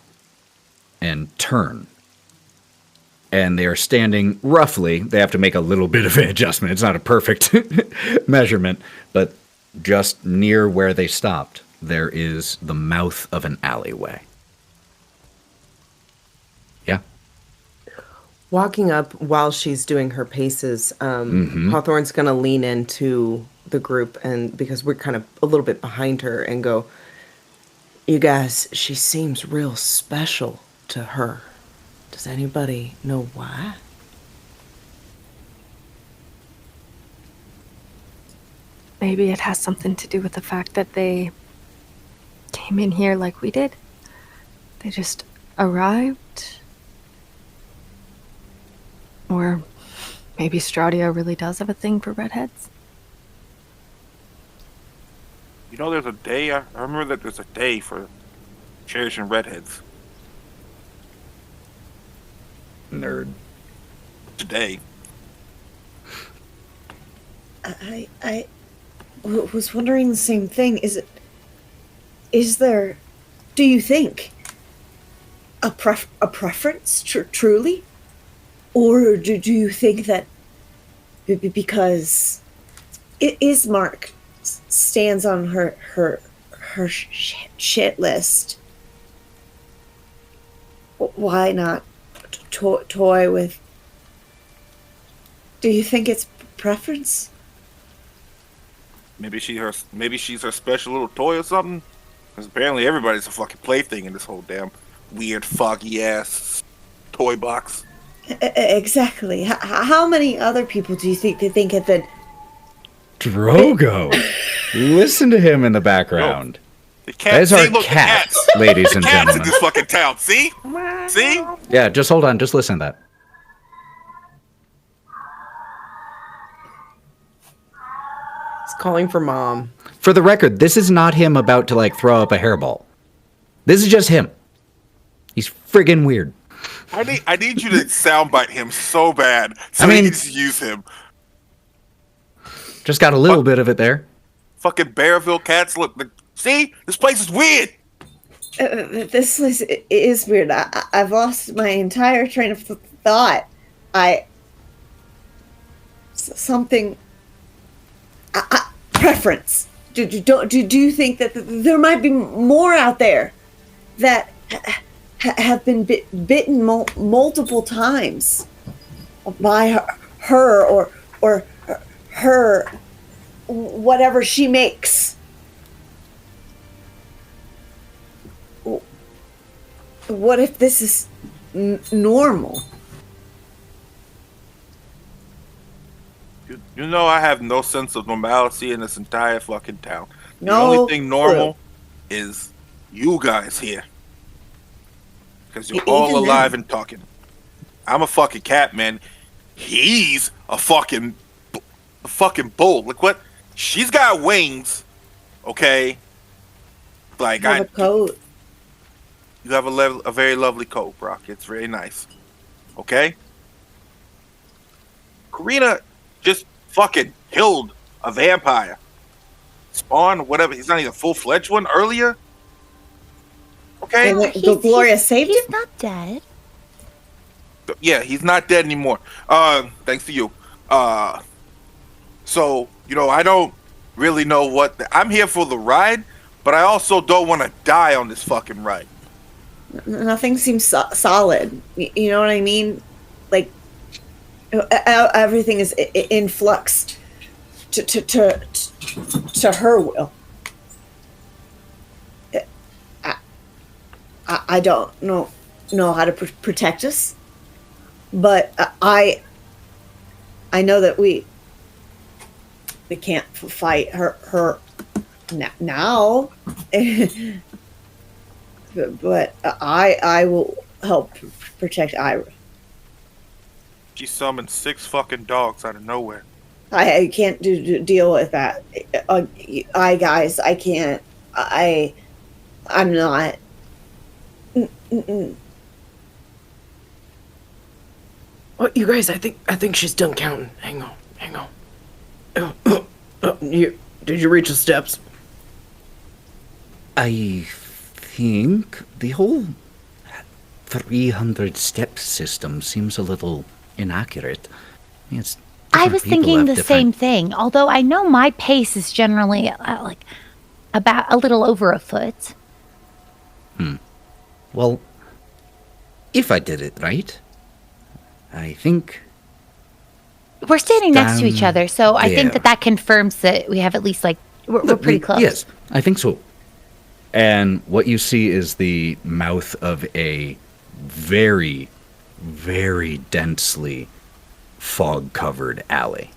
and turn. And they are standing roughly, they have to make a little bit of an adjustment. It's not a perfect measurement, but just near where they stopped, there is the mouth of an alleyway. Yeah? Walking up while she's doing her paces, Hawthorne's going to lean into the group, and because we're kind of a little bit behind her, and go, "You guys, she seems real special to her. Does anybody know why?" Maybe it has something to do with the fact that they came in here like we did. They just arrived. Or maybe Straudia really does have a thing for redheads. You know, there's a day, I remember that there's a day for cherishing redheads. Nerd. Today. I was wondering the same thing. Is there, do you think, a preference, truly? Or do you think that because Ismark stands on her shit list, why not toy with? Do you think it's preference? Maybe she's her special little toy or something. Because apparently everybody's a fucking plaything in this whole damn weird, foggy ass toy box. Exactly. How many other people do you think they think have been? Drogo. Listen to him in the background. The cats. There's our cats, ladies and cats gentlemen. in this fucking town. See? See? Yeah, just hold on. Just listen to that. He's calling for mom. For the record, this is not him about to like throw up a hairball. This is just him. He's friggin' weird. I need you to soundbite him so bad so I mean, we can just use him. Just got a little bit of it there. Fucking Bearville cats look. See? This place is weird. This place is weird. I've lost my entire train of thought. Something. Preference. Do you think that there might be more out there that have been bitten multiple times by her or her whatever she makes? What if this is normal? You know I have no sense of normalcy in this entire fucking town. No. The only thing normal is you guys here. Because you're all alive and talking. I'm a fucking cat, man. He's a fucking bull. Look what? She's got wings. Okay? Like I have a coat. You have a very lovely coat, Brawk. It's very nice. Okay? Karina just fucking killed a vampire. Spawn, whatever. He's not even a full-fledged one earlier. Okay? And the Gloria saved He's him? not dead. Yeah, he's not dead anymore. Thanks to you. So, you know, I don't really know what... I'm here for the ride, but I also don't want to die on this fucking ride. Nothing seems solid. You know what I mean? Like, everything is in flux to her will. I don't know how to protect us, but I know that we can't fight her now. But I will help protect Ira. She summoned 6 fucking dogs out of nowhere. I can't deal with that. Guys, I can't. I'm not. Well, you guys, I think she's done counting. Hang on. Did you reach the steps? I think the whole 300 step system seems a little inaccurate. I was thinking the same thing, although I know my pace is generally like about a little over a foot. Well, if I did it right, I think We're standing next to each down other, so I think there. that confirms that we have at least, like, we're pretty close. Yes, I think so. And what you see is the mouth of a very, very densely fog-covered alley.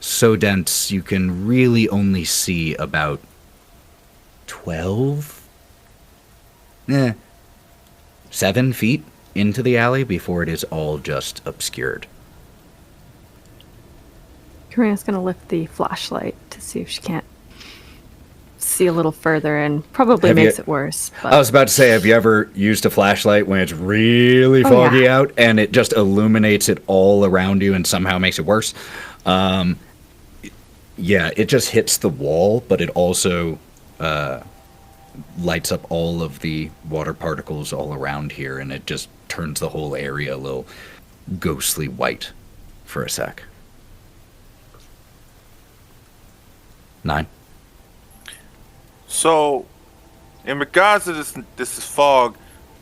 So dense you can really only see about 7 feet into the alley before it is all just obscured. Karina's gonna lift the flashlight to see if she can't see a little further, and probably makes it worse. But I was about to say, have you ever used a flashlight when it's really foggy out and it just illuminates it all around you and somehow makes it worse? Yeah, it just hits the wall, but it also lights up all of the water particles all around here, and it just turns the whole area a little ghostly white for a sec. Nyne? So, in regards to this fog,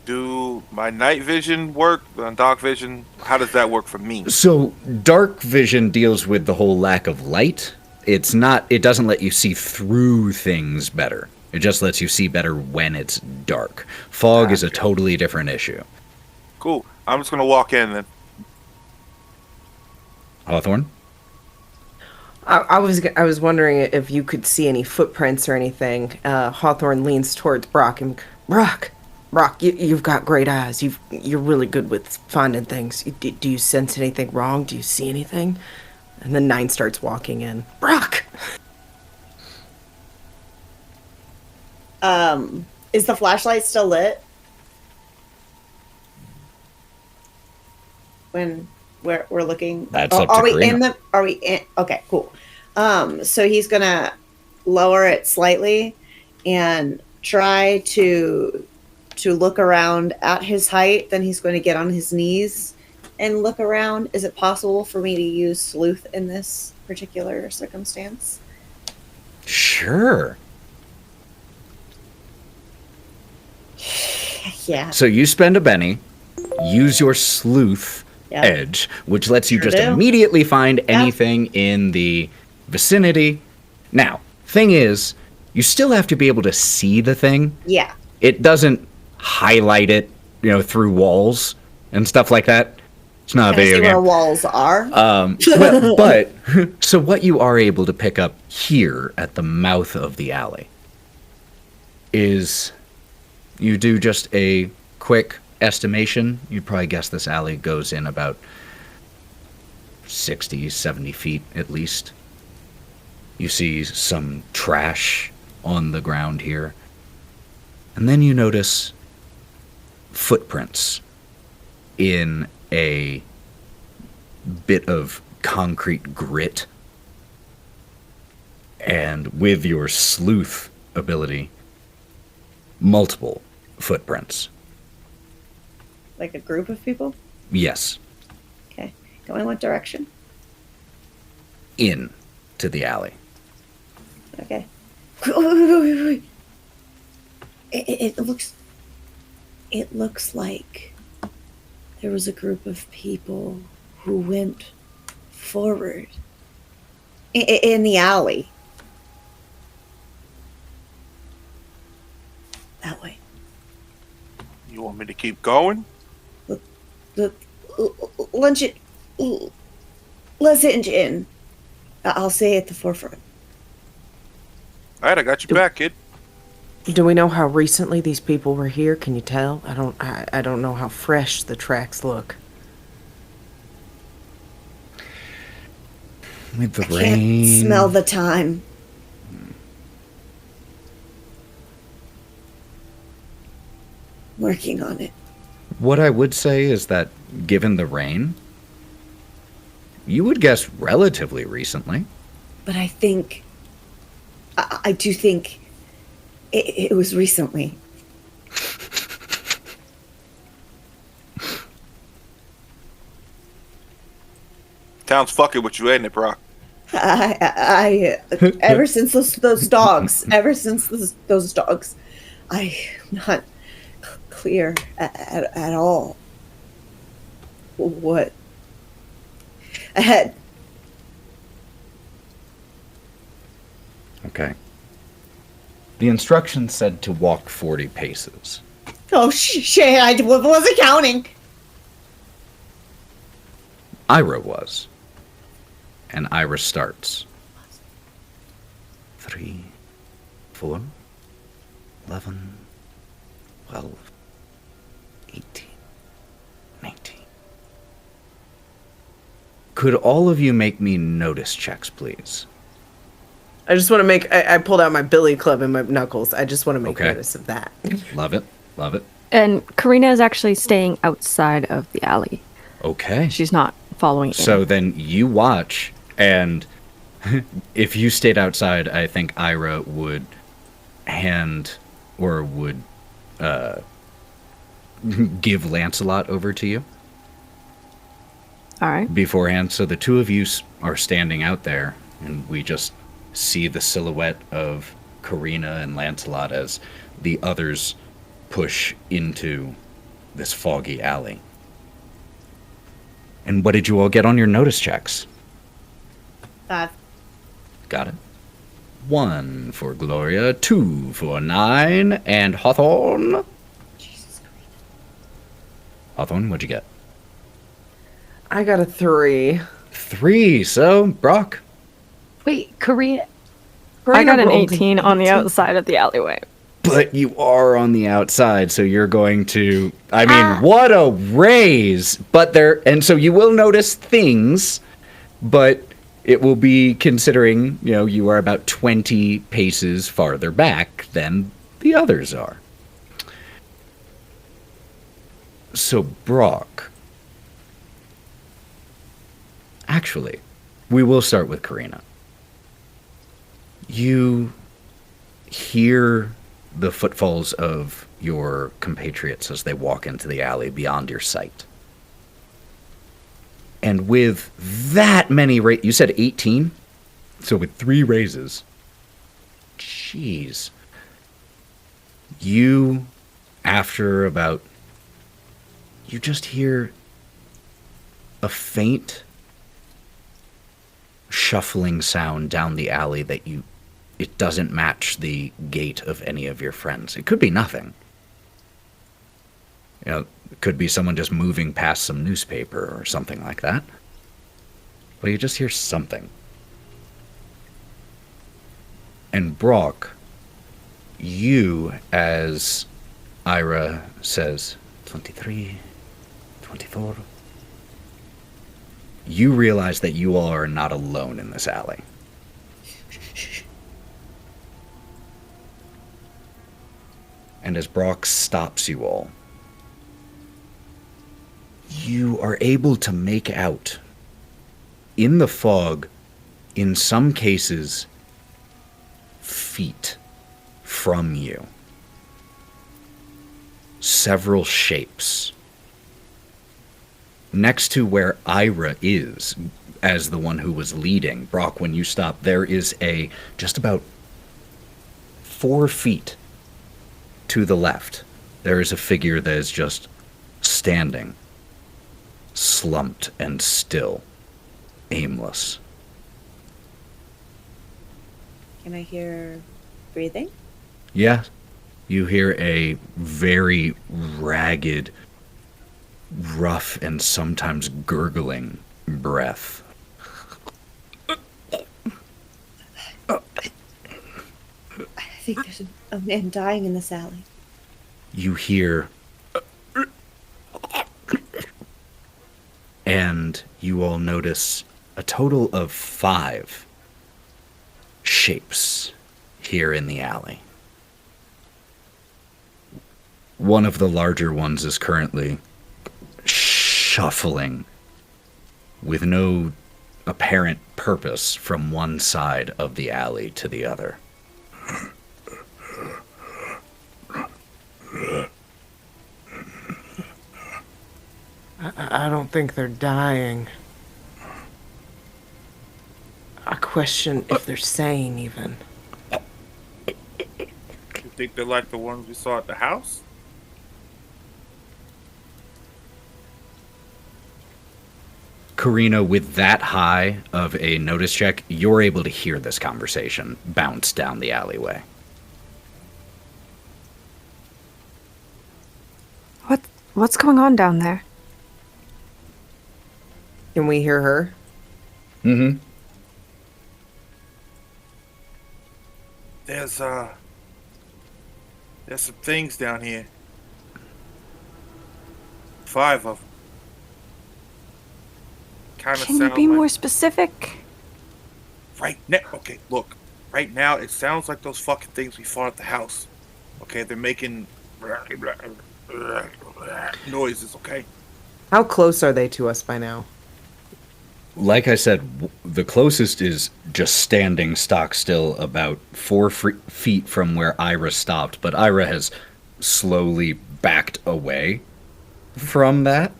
do my night vision work? Dark vision? How does that work for me? So, dark vision deals with the whole lack of light. It doesn't let you see through things better. It just lets you see better when it's dark. Fog is a totally different issue. Cool. I'm just gonna walk in then. Hawthorne? I was wondering if you could see any footprints or anything. Hawthorne leans towards Brawk and Brawk, you've got great eyes. You're really good with finding things. Do you sense anything wrong? Do you see anything? And then Nyne starts walking in. Brawk! Is the flashlight still lit? When we're looking. That's up to are we Karina. in the? Are we in? Okay, cool. So he's gonna lower it slightly and try to look around at his height. Then he's going to get on his knees and look around. Is it possible for me to use sleuth in this particular circumstance? Sure. Yeah. So you spend a Benny, use your sleuth edge, which lets you just immediately find anything in the vicinity. Now, thing is, you still have to be able to see the thing. Yeah. It doesn't highlight it, through walls and stuff like that. It's not a video See game. where walls are. But so what you are able to pick up here at the mouth of the alley is you do just a quick estimation. You'd probably guess this alley goes in about 60, 70 feet at least. You see some trash on the ground here. And then you notice footprints in a bit of concrete grit. And with your sleuth ability, multiple footprints. Like a group of people? Yes, Okay. Going what direction? in to the alley. Okay. Wait. It looks like there was a group of people who went forward in the alley. That way. You want me to keep going? Let's hinge in. I'll say at the forefront. All right, I got you back, kid. Do we know how recently these people were here? Can you tell? I don't know how fresh the tracks look. With the I rain. can't smell the time. Working on it. What I would say is that, given the rain, you would guess relatively recently. But I think, I do think it was recently. Town's fucking with you, ain't it, Brawk? I ever since those dogs, those dogs, I'm not clear at all what ahead. Okay. The instructions said to walk 40 paces. Oh shit! I wasn't counting. Ira was. And Ira starts. 3, 4, 11, 12, 18, 19. Could all of you make me notice checks, please? I just want to make. I pulled out my billy club and my knuckles. I just want to make Okay. notice of that. Love it. Love it. And Karina is actually staying outside of the alley. Okay. She's not following in. So then you watch, and if you stayed outside, I think Ira would hand or would give Lancelot over to you All right. beforehand. So the two of you are standing out there, and we just see the silhouette of Karina and Lancelot as the others push into this foggy alley. And what did you all get on your notice checks? 5. Got it. 1 for Gloria, 2 for Nyne, and Hawthorne. Jesus Christ. Hawthorne, what'd you get? I got a 3. 3. So, Brawk. Wait, Karina. I got an rolled 18 on the outside of the alleyway. But you are on the outside, so you're going to. I mean, what a raise! But there. And so you will notice things, but it will be considering, you are about 20 paces farther back than the others are. So, Brawk. Actually, we will start with Karina. You hear the footfalls of your compatriots as they walk into the alley beyond your sight. And with that many you said 18? So with 3 raises. Jeez. You, after about... You just hear a faint shuffling sound down the alley that it doesn't match the gait of any of your friends. It could be nothing. It could be someone just moving past some newspaper or something like that. But you just hear something. And Brawk, you, as Ira says, 23, 24, you realize that you all are not alone in this alley. And as Brawk stops you all, You are able to make out in the fog, in some cases, feet from you. Several shapes. Next to where Ira is, as the one who was leading, Brawk, when you stop, there is a just about 4 feet to the left. There is a figure that is just standing, slumped and still, aimless. Can I hear breathing? Yeah, you hear a very ragged, rough, and sometimes gurgling breath. I think there's a man dying in this alley. You hear, and you all notice a total of 5 shapes here in the alley. One of the larger ones is currently shuffling with no apparent purpose from one side of the alley to the other. I don't think they're dying. I question if they're sane, even. You think they're like the ones we saw at the house? Karina, with that high of a notice check, you're able to hear this conversation bounce down the alleyway. What's going on down there? Can we hear her? Mm-hmm. There's some things down here. 5 of them. Kind of Can you sound be like more specific? right now. Okay, look. Right now, it sounds like those fucking things we fought at the house. Okay, they're making noises. Okay. How close are they to us by now? Like I said, the closest is just standing stock still about 4 feet from where Ira stopped, but Ira has slowly backed away from that.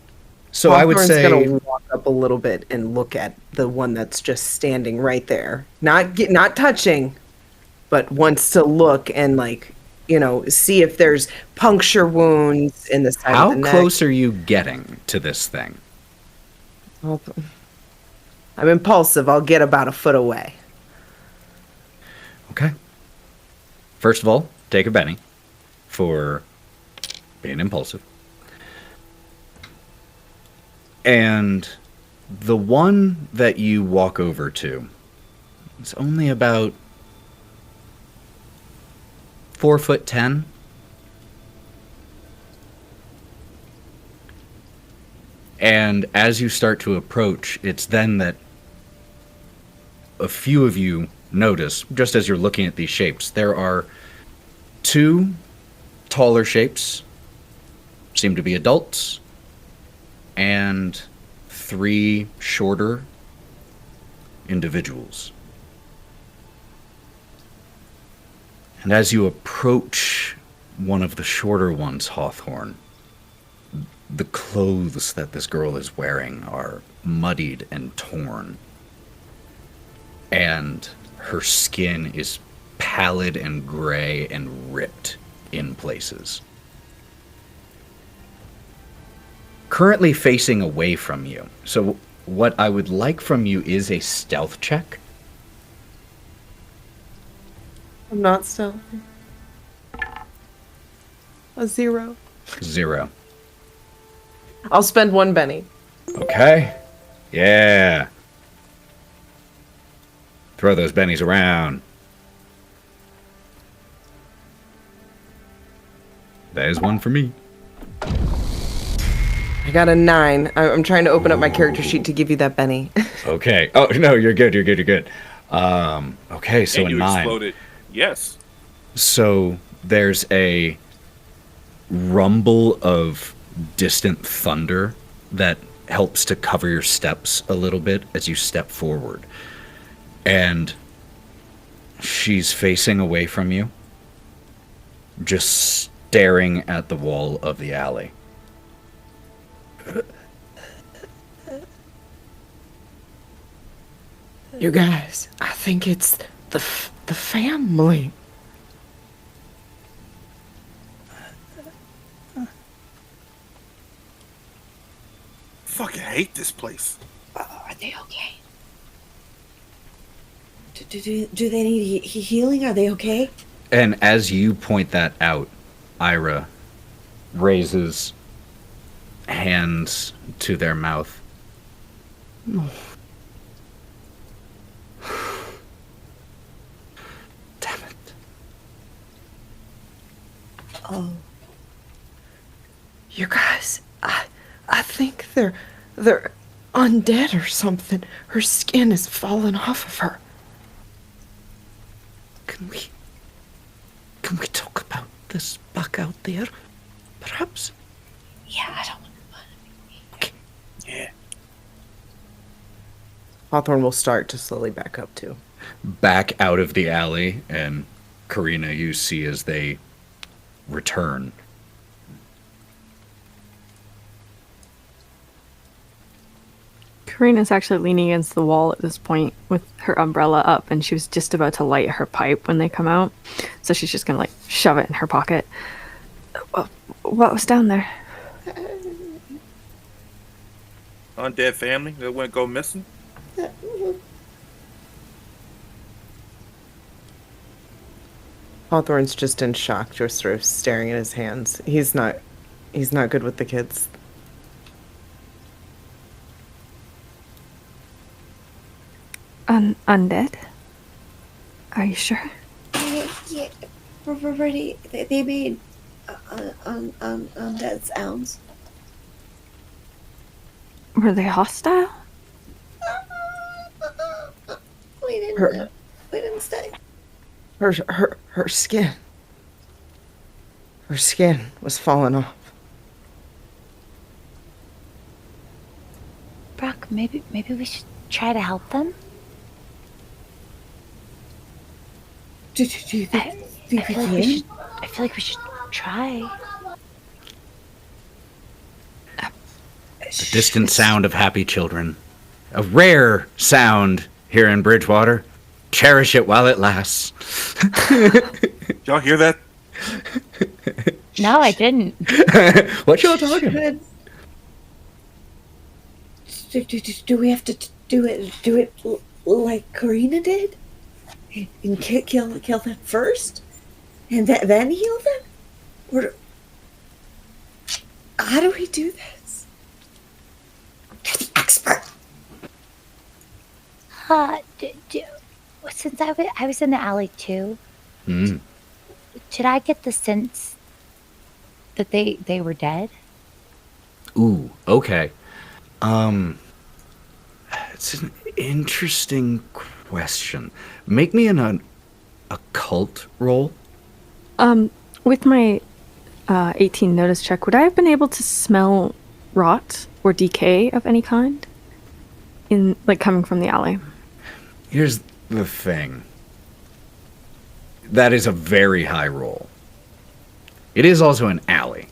So I would say gonna walk up a little bit and look at the one that's just standing right there, not touching, but wants to look and see if there's puncture wounds in the side of how the neck. close are you getting to this thing? I'm impulsive. I'll get about a foot away. Okay. First of all, take a Benny for being impulsive. And the one that you walk over to is only about 4'10". And as you start to approach, it's then that a few of you notice, just as you're looking at these shapes, there are 2 taller shapes, seem to be adults, and 3 shorter individuals. And as you approach one of the shorter ones, Hawthorne, the clothes that this girl is wearing are muddied and torn. And her skin is pallid and gray and ripped in places. Currently facing away from you. So what I would like from you is a stealth check. I'm not stealthy. A 0. 0. I'll spend 1 Benny. Okay. Yeah. Throw those bennies around. That is 1 for me. I got a 9. I'm trying to open up my character sheet to give you that Benny. Okay. Oh, no, you're good. You're good. Okay, so And a you 9. exploded. Yes. So there's a rumble of distant thunder that helps to cover your steps a little bit as you step forward. And she's facing away from you, just staring at the wall of the alley. You guys, I think it's the family. Fucking hate this place. Are they okay? Do they need healing? Are they okay? And as you point that out, Ira raises hands to their mouth. No. Damn it. Oh. You guys, I think they're undead or something. Her skin is falling off of her. Can we talk about this back out there, perhaps? Yeah, I don't want to. Yeah. Hawthorne will start to slowly back up too. Back out of the alley, and Karina, you see as they return. Karina's actually leaning against the wall at this point with her umbrella up, and she was just about to light her pipe when they come out. So she's just gonna like shove it in her pocket. What was down there? Undead family that went go missing. Hawthorne's just in shock, just sort of staring at his hands. He's not good with the kids. Undead? Are you sure? Yeah, we're ready. They made undead sounds. Were they hostile? We didn't stay. Her skin. Her skin was falling off. Brawk, maybe we should try to help them? Do you think I feel like we should try. The distant sound of happy children. A rare sound here in Bridgewater. Cherish it while it lasts. Y'all hear that? No, I didn't. What y'all talking about? Do we have to do it like Karina did, and kill them first, and then heal them, or how do we do this? You're the expert. Since I was in the alley too, Mm. did I get the sense that they were dead? Ooh, okay. It's an interesting question. Make me an occult roll. With my 18 notice check, would I have been able to smell rot or decay of any kind in coming from the alley? Here's the thing. That is a very high roll. It is also an alley.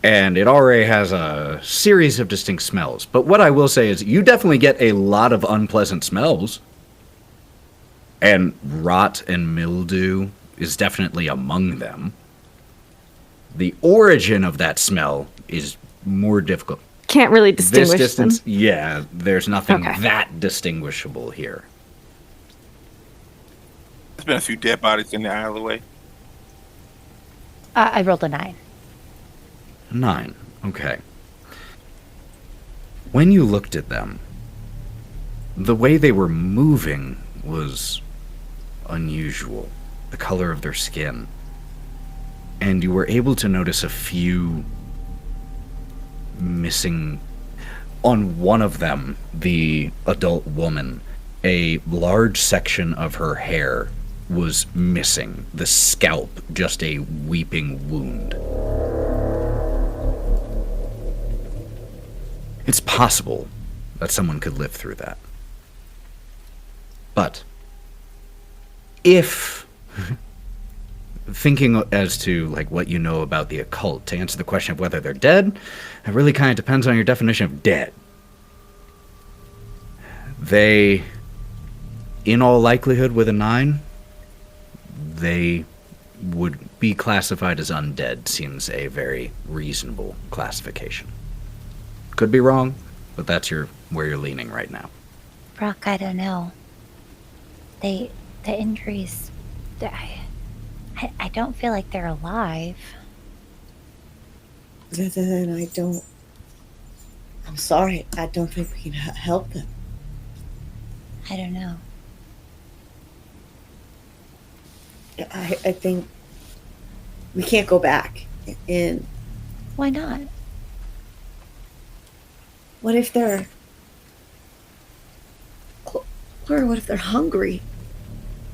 And it already has a series of distinct smells. But what I will say is you definitely get a lot of unpleasant smells. And rot and mildew is definitely among them. The origin of that smell is more difficult. Can't really distinguish This distance, them. yeah, there's nothing Okay. that distinguishable here. There's been a few dead bodies in the alleyway. I rolled a 9. 9. Okay. When you looked at them, the way they were moving was unusual. The color of their skin. And you were able to notice a few missing. On one of them, the adult woman, a large section of her hair was missing. The scalp, just a weeping wound. It's possible that someone could live through that. But if thinking as to like what you know about the occult to answer the question of whether they're dead, it really kind of depends on your definition of dead. They, in all likelihood, with a 9, they would be classified as undead. Seems a very reasonable classification. Could be wrong, but that's where you're leaning right now. Brawk, I don't know. The injuries, I don't feel like they're alive. Then I don't. I'm sorry. I don't think we can help them. I don't know. I think we can't go back. And Why not? what if they're. Gloria, what if they're hungry?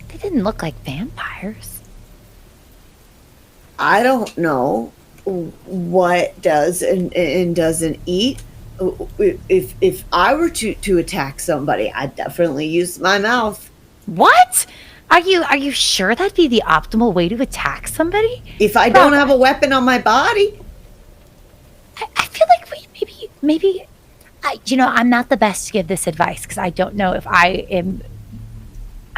They didn't look like vampires. I don't know what does and doesn't eat. If I were to attack somebody, I'd definitely use my mouth. What? Are you sure that'd be the optimal way to attack somebody? If I don't have a weapon on my body. I feel like maybe I'm not the best to give this advice because I don't know if I'm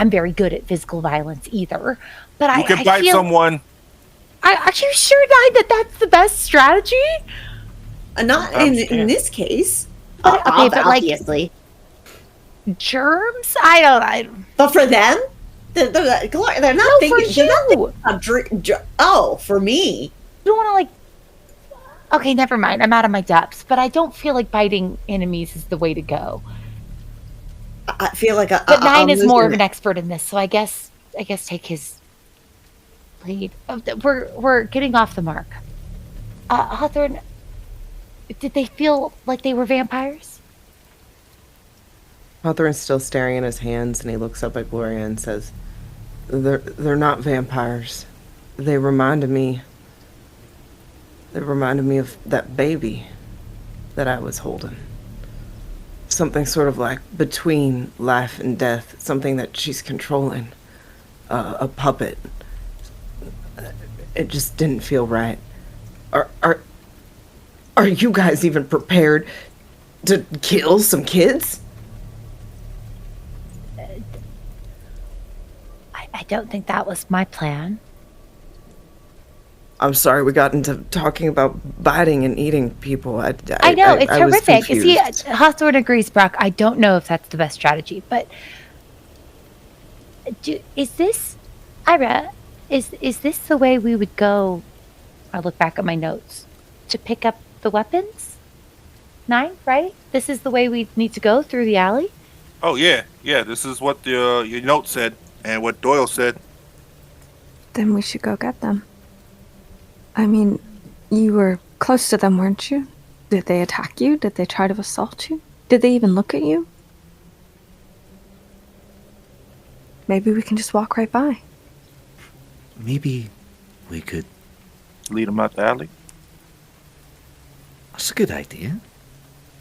very good at physical violence either. But You can bite someone. Are you sure, Nyne, that's the best strategy? Not in this case. But, okay, but obviously. Germs? I don't. But for them, they're not thinking. For me. You don't want to Okay, never mind. I'm out of my depths, but I don't feel like biting enemies is the way to go. I feel like but Nyne is more of an expert in this, so I guess take his lead. We're getting off the mark. Hawthorne, did they feel like they were vampires? Hawthorne's still staring at his hands, and he looks up at Gloria and says, "They're not vampires. They reminded me of that baby that I was holding. Something sort of like between life and death, something that she's controlling, a puppet. It just didn't feel right. Are you guys even prepared to kill some kids?" I don't think that was my plan. I'm sorry, we got into talking about biting and eating people. I know, it's I was horrific. confused. Hawthorne agrees, Brawk. I don't know if that's the best strategy, but is this, Ira, is this the way we would go? I look back at my notes to pick up the weapons. Nyne, right? This is the way we need to go through the alley. Oh yeah. This is what your note said and what Doyle said. Then we should go get them. I mean, you were close to them, weren't you? Did they attack you? Did they try to assault you? Did they even look at you? Maybe we can just walk right by. Maybe we could... Lead them out the alley. That's a good idea.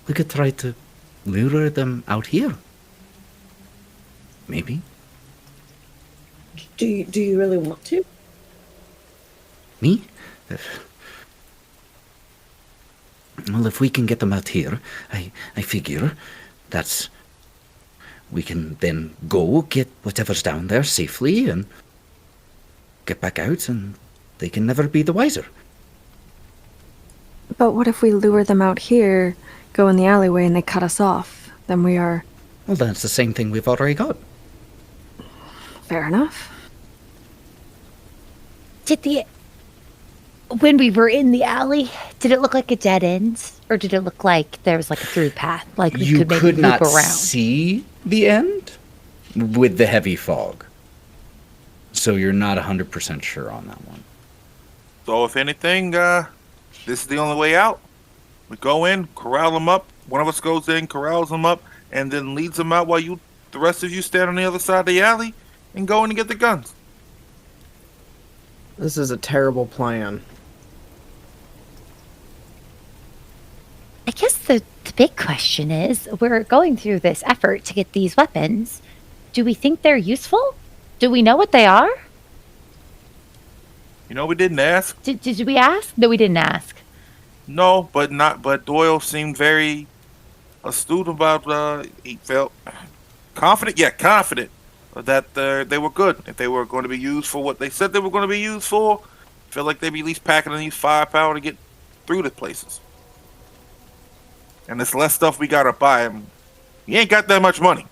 We could try to lure them out here. Maybe. Do you really want to? Me? Well, if we can get them out here, I figure we can then go get whatever's down there safely and get back out, and they can never be the wiser. But what if we lure them out here, go in the alleyway, and they cut us off? Then we are... Well, that's the same thing we've already got. Fair enough. When we were in the alley, did it look like a dead end, or did it look like there was like a through path, like we could maybe loop around? See the end with the heavy fog, so you're not 100% sure on that one. So if anything, this is the only way out. We go in, corral them up. One of us goes in, corrals them up, and then leads them out while the rest of you stand on the other side of the alley and go in and get the guns. This is a terrible plan. I guess the big question is, we're going through this effort to get these weapons. Do we think they're useful? Do we know what they are? You know, we didn't ask. Did we ask? No, we didn't ask. No, but Doyle seemed very astute about, he felt confident that they were good. If they were going to be used for what they said they were going to be used for, felt like they'd be at least packing enough firepower to get through the places. And there's less stuff we gotta buy. You ain't got that much money.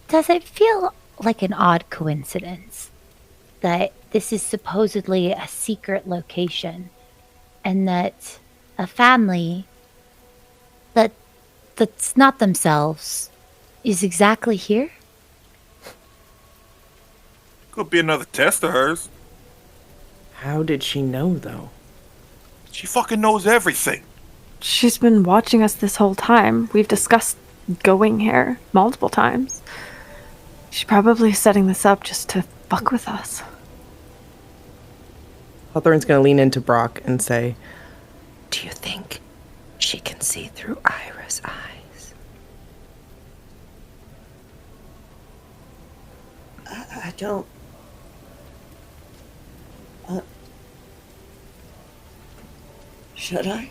Does it feel like an odd coincidence that this is supposedly a secret location and that a family that's not themselves is exactly here? Could be another test of hers. How did she know, though? She fucking knows everything. She's been watching us this whole time. We've discussed going here multiple times. She's probably setting this up just to fuck with us. Hawthorne's going to lean into Brawk and say, Do you think she can see through Ira's eyes? I don't. Should I?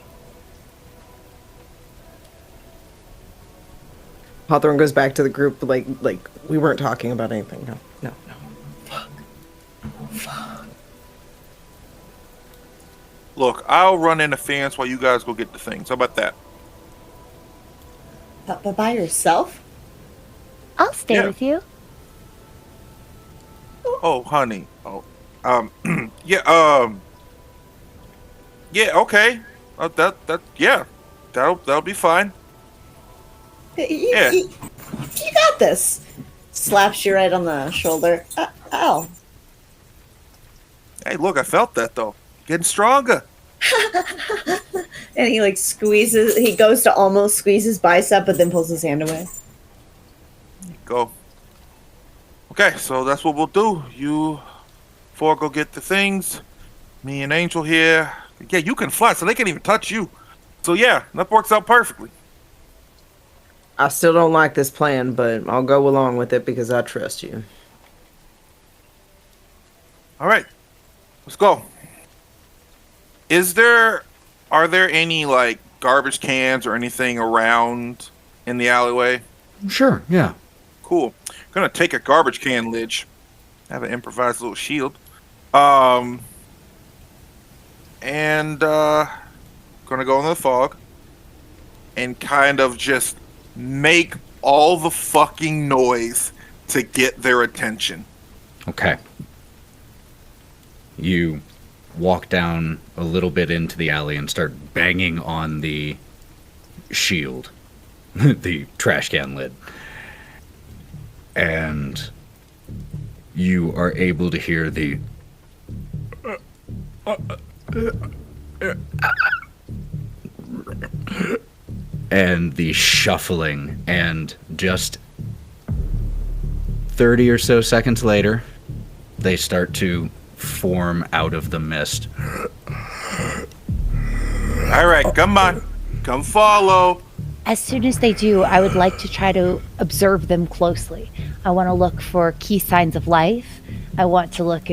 Hawthorne goes back to the group like we weren't talking about anything. No. Fuck. Look, I'll run interference while you guys go get the things. How about that? But by yourself? I'll stay Yeah. with you. Oh, honey. Oh, yeah, okay. That'll be fine. Yeah. You got this. Slaps you right on the shoulder. Ow. Hey, look, I felt that though. Getting stronger. And he like squeezes, he goes to almost squeeze his bicep, but then pulls his hand away. Go. Okay, so that's what we'll do. You four go get the things. Me and Angel here. Yeah, you can fly, so they can't even touch you. So yeah, that works out perfectly. I still don't like this plan, but I'll go along with it because I trust you. All right, let's go. Are there any like garbage cans or anything around in the alleyway? Sure, yeah. Cool. Gonna take a garbage can lid. Have an improvised little shield. And gonna go in the fog and kind of just make all the fucking noise to get their attention. Okay. You walk down a little bit into the alley and start banging on the shield, the trash can lid. And you are able to hear the and the shuffling, and just 30 or so seconds later, they start to form out of the mist. All right, come on. Come follow. As soon as they do, I would like to try to observe them closely. I want to look for key signs of life. I want to look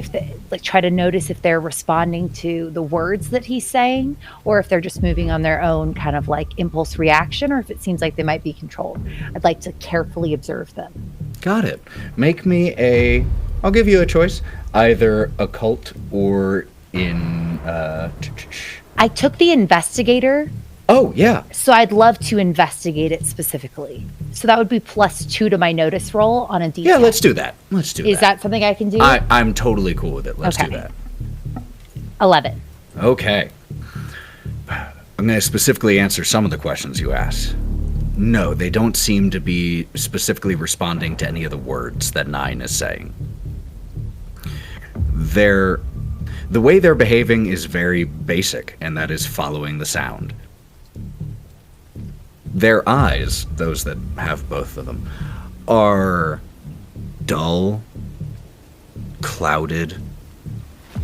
try to notice if they're responding to the words that he's saying, or if they're just moving on their own kind of like impulse reaction, or if it seems like they might be controlled. I'd like to carefully observe them. Got it. Make me I'll give you a choice. Either occult or in, I took the investigator. Oh, yeah. So I'd love to investigate it specifically. So that would be +2 to my notice roll on a D10. Yeah, let's do that. Is that something I can do? I'm totally cool with it. Let's do Okay. that. 11. Okay. I'm going to specifically answer some of the questions you asked. No, they don't seem to be specifically responding to any of the words that Nyne is saying. The way they're behaving is very basic, and that is following the sound. Their eyes, those that have both of them, are dull, clouded,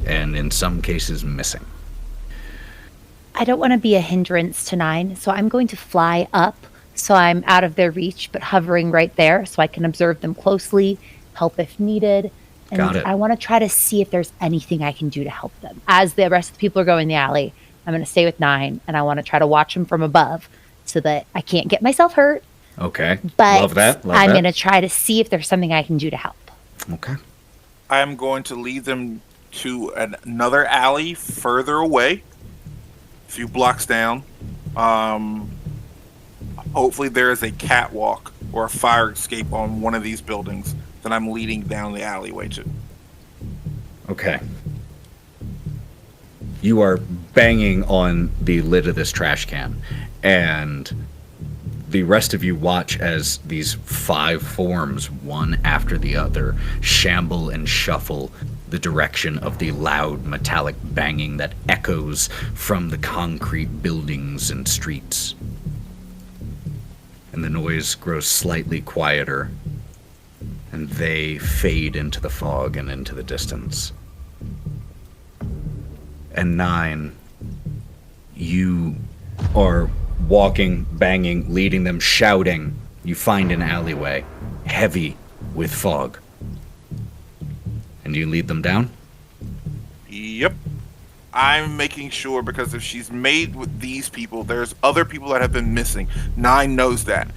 and in some cases missing. I don't want to be a hindrance to Nyne, so I'm going to fly up so I'm out of their reach, but hovering right there so I can observe them closely, help if needed. And Got it. I want to try to see if there's anything I can do to help them. As the rest of the people are going in the alley, I'm going to stay with Nyne, and I want to try to watch them from above so that I can't get myself hurt. Okay. But Love that. I'm going to try to see if there's something I can do to help. Okay. I'm going to lead them to another alley further away, a few blocks down. Hopefully there is a catwalk or a fire escape on one of these buildings that I'm leading down the alleyway to. Okay. You are banging on the lid of this trash can, and the rest of you watch as these 5 forms, one after the other, shamble and shuffle the direction of the loud metallic banging that echoes from the concrete buildings and streets. And the noise grows slightly quieter, and they fade into the fog and into the distance. And Nyne, you are walking, banging, leading them, shouting. You find an alleyway, heavy with fog. And you lead them down? Yep. I'm making sure, because if she's made with these people, there's other people that have been missing. Nyne knows that.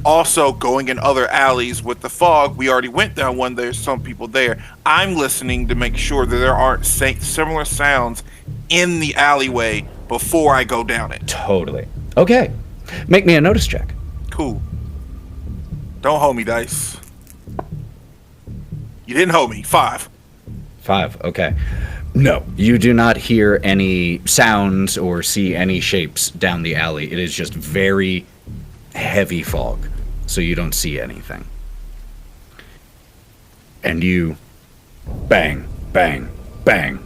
Also, going in other alleys with the fog, we already went down one. There's some people there. I'm listening to make sure that there aren't similar sounds in the alleyway before I go down it. Totally. Okay. Make me a notice check. Cool. Don't hold me, dice. You didn't hold me. 5. 5, okay. No, you do not hear any sounds or see any shapes down the alley. It is just very heavy fog, so you don't see anything. And you bang, bang, bang.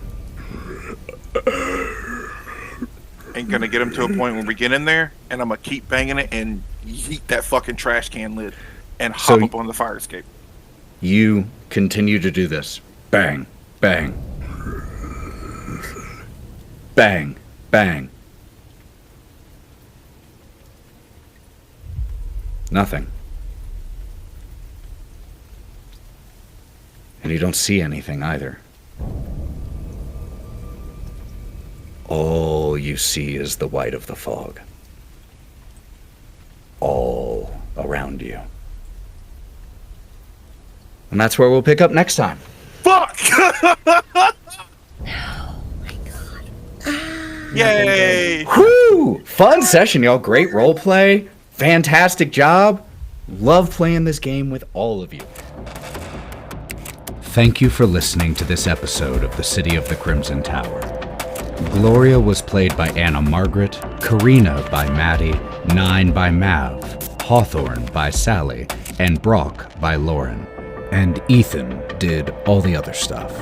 Ain't gonna get him to a point where we get in there, and I'm gonna keep banging it and yeet that fucking trash can lid and hop up on the fire escape. You continue to do this. Bang, bang. Bang, bang. Nothing. And you don't see anything either. All you see is the white of the fog. All around you. And that's where we'll pick up next time. Fuck! Yay! Woo! Fun session, y'all. Great role play. Fantastic job. Love playing this game with all of you. Thank you for listening to this episode of The City of the Crimson Tower. Gloria was played by Anna Margaret, Karina by Matty, Nyne by Mav, Hawthorne by Sally, and Brawk by Lauren. And Ethan did all the other stuff.